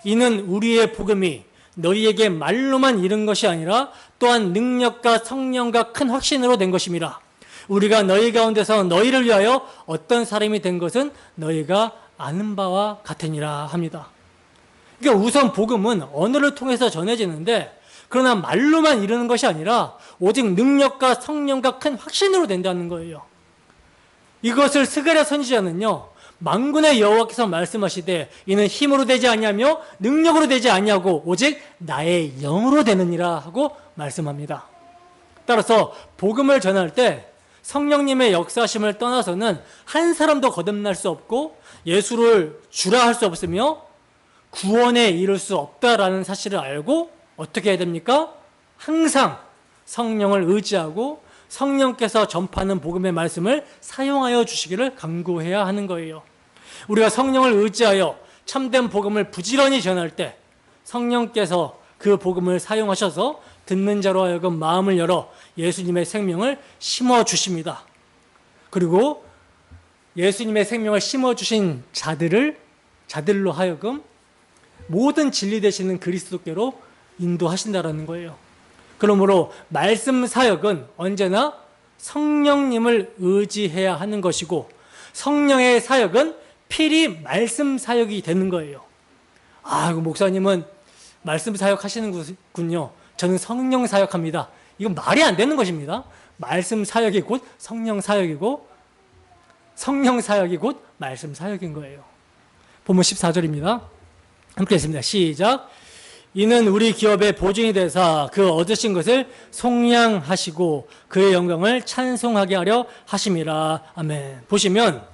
이는 우리의 복음이 너희에게 말로만 이른 것이 아니라 또한 능력과 성령과 큰 확신으로 된 것임이라. 우리가 너희 가운데서 너희를 위하여 어떤 사람이 된 것은 너희가 아는 바와 같으니라 합니다. 그러니까 우선 복음은 언어를 통해서 전해지는데, 그러나 말로만 이르는 것이 아니라 오직 능력과 성령과 큰 확신으로 된다는 거예요. 이것을 스가랴 선지자는요, 만군의 여호와께서 말씀하시되 이는 힘으로 되지 아니하며 능력으로 되지 아니하고 오직 나의 영으로 되느니라 하고 말씀합니다. 따라서 복음을 전할 때 성령님의 역사심을 떠나서는 한 사람도 거듭날 수 없고 예수를 주라 할 수 없으며 구원에 이를 수 없다라는 사실을 알고 어떻게 해야 됩니까? 항상 성령을 의지하고 성령께서 전파하는 복음의 말씀을 사용하여 주시기를 간구해야 하는 거예요. 우리가 성령을 의지하여 참된 복음을 부지런히 전할 때 성령께서 그 복음을 사용하셔서 듣는 자로 하여금 마음을 열어 예수님의 생명을 심어주십니다. 그리고 예수님의 생명을 심어주신 자들로 하여금 모든 진리 되시는 그리스도께로 인도하신다라는 거예요. 그러므로 말씀 사역은 언제나 성령님을 의지해야 하는 것이고, 성령의 사역은 필히 말씀 사역이 되는 거예요. 그 목사님은 말씀 사역 하시는군요. 저는 성령 사역합니다. 이건 말이 안 되는 것입니다. 말씀 사역이 곧 성령 사역이고, 성령 사역이 곧 말씀 사역인 거예요. 본문 14절입니다. 함께 했습니다. 시작. 이는 우리 기업의 보증이 되사 그 얻으신 것을 속량하시고 그의 영광을 찬송하게 하려 하심이라. 아멘. 보시면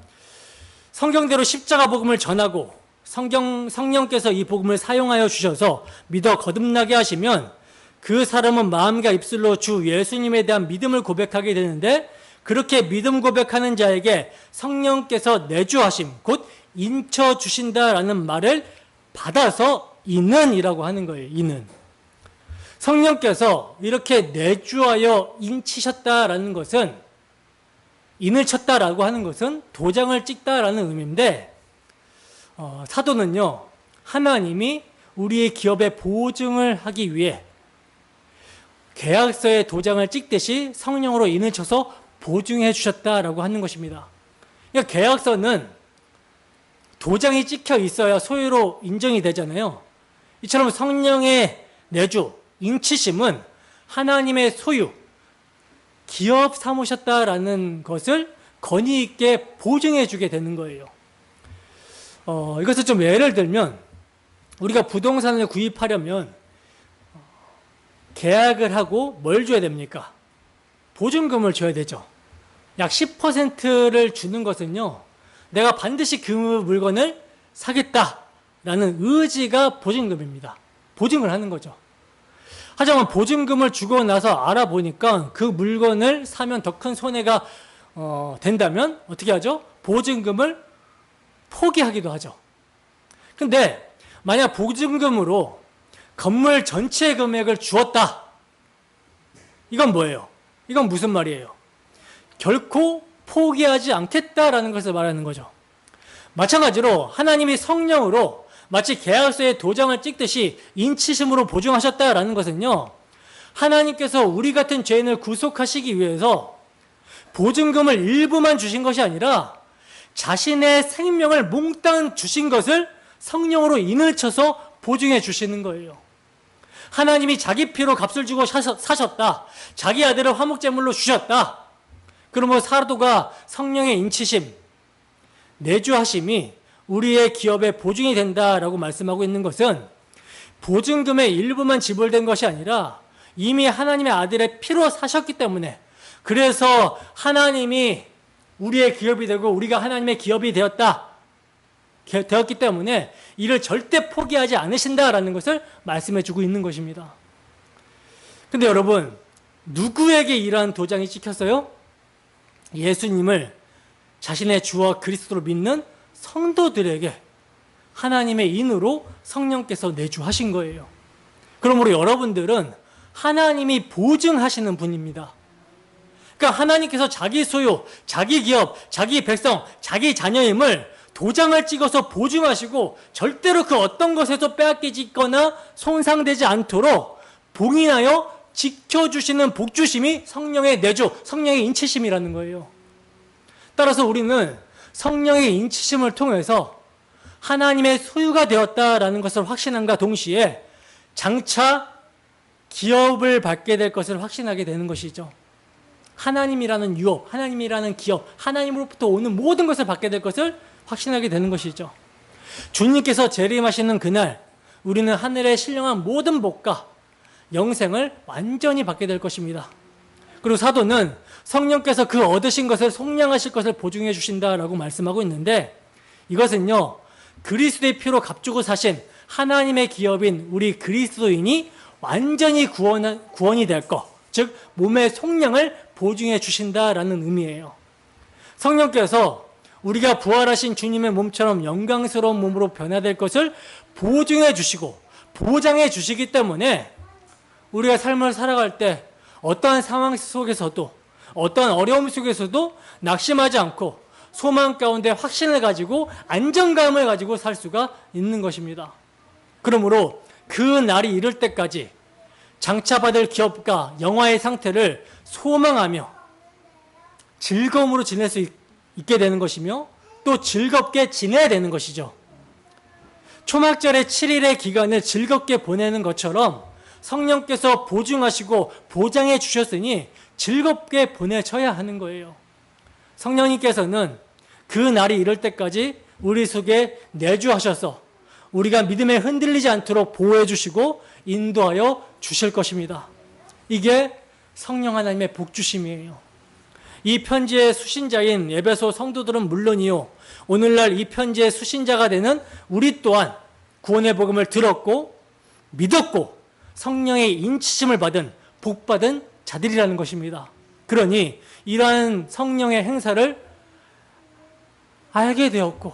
성경대로 십자가 복음을 전하고 성령께서 이 복음을 사용하여 주셔서 믿어 거듭나게 하시면 그 사람은 마음과 입술로 주 예수님에 대한 믿음을 고백하게 되는데, 그렇게 믿음 고백하는 자에게 성령께서 내주하심, 곧 인쳐주신다라는 말을 받아서 이는이라고 하는 거예요. 이는. 성령께서 이렇게 내주하여 인치셨다라는 것은, 인을 쳤다라고 하는 것은 도장을 찍다라는 의미인데, 사도는요, 하나님이 우리의 기업에 보증을 하기 위해 계약서에 도장을 찍듯이 성령으로 인을 쳐서 보증해 주셨다라고 하는 것입니다. 그러니까 계약서는 도장이 찍혀 있어야 소유로 인정이 되잖아요. 이처럼 성령의 내주, 인치심은 하나님의 소유, 기업 삼으셨다라는 것을 권위 있게 보증해 주게 되는 거예요. 이것을 좀 예를 들면, 우리가 부동산을 구입하려면 계약을 하고 뭘 줘야 됩니까? 보증금을 줘야 되죠. 약 10%를 주는 것은요, 내가 반드시 그 물건을 사겠다라는 의지가 보증금입니다. 보증을 하는 거죠. 하지만 보증금을 주고 나서 알아보니까 그 물건을 사면 더 큰 손해가 된다면 어떻게 하죠? 보증금을 포기하기도 하죠. 근데 만약 보증금으로 건물 전체 금액을 주었다. 이건 뭐예요? 이건 무슨 말이에요? 결코 포기하지 않겠다라는 것을 말하는 거죠. 마찬가지로 하나님이 성령으로 마치 계약서에 도장을 찍듯이 인치심으로 보증하셨다라는 것은요, 하나님께서 우리 같은 죄인을 구속하시기 위해서 보증금을 일부만 주신 것이 아니라 자신의 생명을 몽땅 주신 것을 성령으로 인을 쳐서 보증해 주시는 거예요. 하나님이 자기 피로 값을 주고 사셨다. 자기 아들을 화목제물로 주셨다. 그러므로 사도가 성령의 인치심, 내주하심이 우리의 기업의 보증이 된다라고 말씀하고 있는 것은 보증금의 일부만 지불된 것이 아니라 이미 하나님의 아들의 피로 사셨기 때문에, 그래서 하나님이 우리의 기업이 되고 우리가 하나님의 기업이 되었기 때문에 이를 절대 포기하지 않으신다라는 것을 말씀해 주고 있는 것입니다. 근데 여러분, 누구에게 이러한 도장이 찍혔어요? 예수님을 자신의 주와 그리스도로 믿는 성도들에게 하나님의 인으로 성령께서 내주하신 거예요. 그러므로 여러분들은 하나님이 보증하시는 분입니다. 그러니까 하나님께서 자기 소유, 자기 기업, 자기 백성, 자기 자녀임을 도장을 찍어서 보증하시고 절대로 그 어떤 것에서 빼앗기거나 손상되지 않도록 봉인하여 지켜주시는 복주심이 성령의 내주, 성령의 인치심이라는 거예요. 따라서 우리는 성령의 인치심을 통해서 하나님의 소유가 되었다라는 것을 확신함과 동시에 장차 기업을 받게 될 것을 확신하게 되는 것이죠. 하나님이라는 유업, 하나님이라는 기업, 하나님으로부터 오는 모든 것을 받게 될 것을 확신하게 되는 것이죠. 주님께서 재림하시는 그날 우리는 하늘의 신령한 모든 복과 영생을 완전히 받게 될 것입니다. 그리고 사도는 성령께서 그 얻으신 것을 속량하실 것을 보증해 주신다라고 말씀하고 있는데, 이것은요, 그리스도의 피로 값주고 사신 하나님의 기업인 우리 그리스도인이 완전히 구원이 될 것, 즉 몸의 속량을 보증해 주신다라는 의미예요. 성령께서 우리가 부활하신 주님의 몸처럼 영광스러운 몸으로 변화될 것을 보증해 주시고 보장해 주시기 때문에 우리가 삶을 살아갈 때 어떠한 상황 속에서도, 어떠한 어려움 속에서도 낙심하지 않고 소망 가운데 확신을 가지고 안정감을 가지고 살 수가 있는 것입니다. 그러므로 그 날이 이를 때까지 장차 받을 기업과 영화의 상태를 소망하며 즐거움으로 지낼 수 있게 되는 것이며 또 즐겁게 지내야 되는 것이죠. 초막절의 7일의 기간을 즐겁게 보내는 것처럼 성령께서 보증하시고 보장해 주셨으니 즐겁게 보내셔야 하는 거예요. 성령님께서는 그 날이 이럴 때까지 우리 속에 내주하셔서 우리가 믿음에 흔들리지 않도록 보호해 주시고 인도하여 주실 것입니다. 이게 성령 하나님의 복주심이에요. 이 편지의 수신자인 에베소 성도들은 물론이요, 오늘날 이 편지의 수신자가 되는 우리 또한 구원의 복음을 들었고 믿었고 성령의 인치심을 받은 복받은 자들이라는 것입니다. 그러니 이러한 성령의 행사를 알게 되었고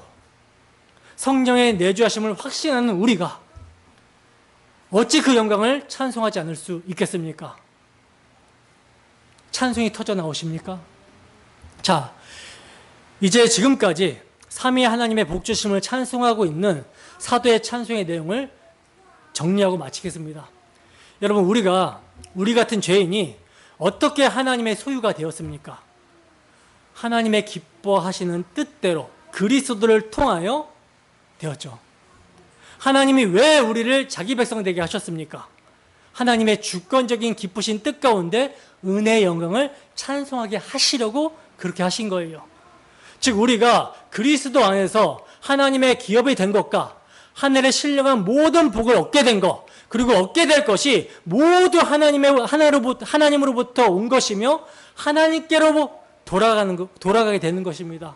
성령의 내주하심을 확신하는 우리가 어찌 그 영광을 찬송하지 않을 수 있겠습니까? 찬송이 터져 나오십니까? 자, 이제 지금까지 삼위 하나님의 복주심을 찬송하고 있는 사도의 찬송의 내용을 정리하고 마치겠습니다. 여러분, 우리 같은 죄인이 어떻게 하나님의 소유가 되었습니까? 하나님의 기뻐하시는 뜻대로 그리스도를 통하여 되었죠. 하나님이 왜 우리를 자기 백성 되게 하셨습니까? 하나님의 주권적인 기쁘신 뜻 가운데 은혜의 영광을 찬송하게 하시려고 그렇게 하신 거예요. 즉 우리가 그리스도 안에서 하나님의 기업이 된 것과 하늘의 신령한 모든 복을 얻게 된 것, 그리고 얻게 될 것이 모두 하나님으로부터 온 것이며 하나님께로 돌아가게 되는 것입니다.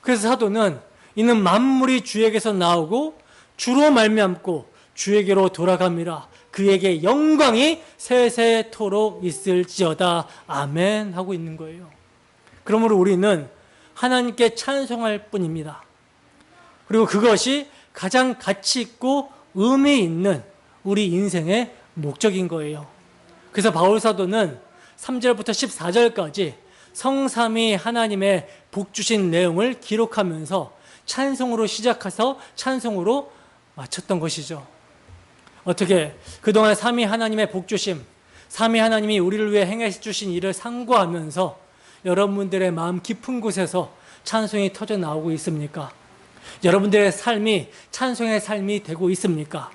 그래서 사도는 이는 만물이 주에게서 나오고 주로 말미암고 주에게로 돌아갑니다. 그에게 영광이 세세토록 있을지어다. 아멘 하고 있는 거예요. 그러므로 우리는 하나님께 찬송할 뿐입니다. 그리고 그것이 가장 가치 있고 의미 있는 우리 인생의 목적인 거예요. 그래서 바울 사도는 3절부터 14절까지 성삼위 하나님의 복 주신 내용을 기록하면서 찬송으로 시작해서 찬송으로 마쳤던 것이죠. 어떻게 그동안 삼위 하나님의 복 주심, 삼위 하나님이 우리를 위해 행해 주신 일을 상고하면서 여러분들의 마음 깊은 곳에서 찬송이 터져 나오고 있습니까? 여러분들의 삶이 찬송의 삶이 되고 있습니까?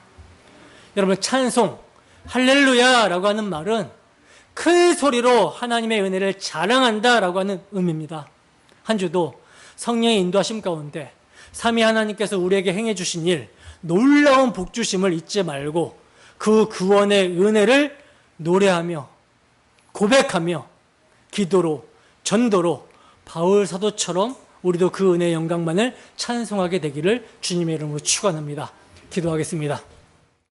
여러분, 찬송, 할렐루야라고 하는 말은 큰 소리로 하나님의 은혜를 자랑한다라고 하는 의미입니다. 한 주도 성령의 인도하심 가운데 삼위 하나님께서 우리에게 행해 주신 일, 놀라운 복 주심을 잊지 말고 그 구원의 은혜를 노래하며 고백하며 기도로 전도로 바울 사도처럼 우리도 그 은혜의 영광만을 찬송하게 되기를 주님의 이름으로 축원합니다. 기도하겠습니다.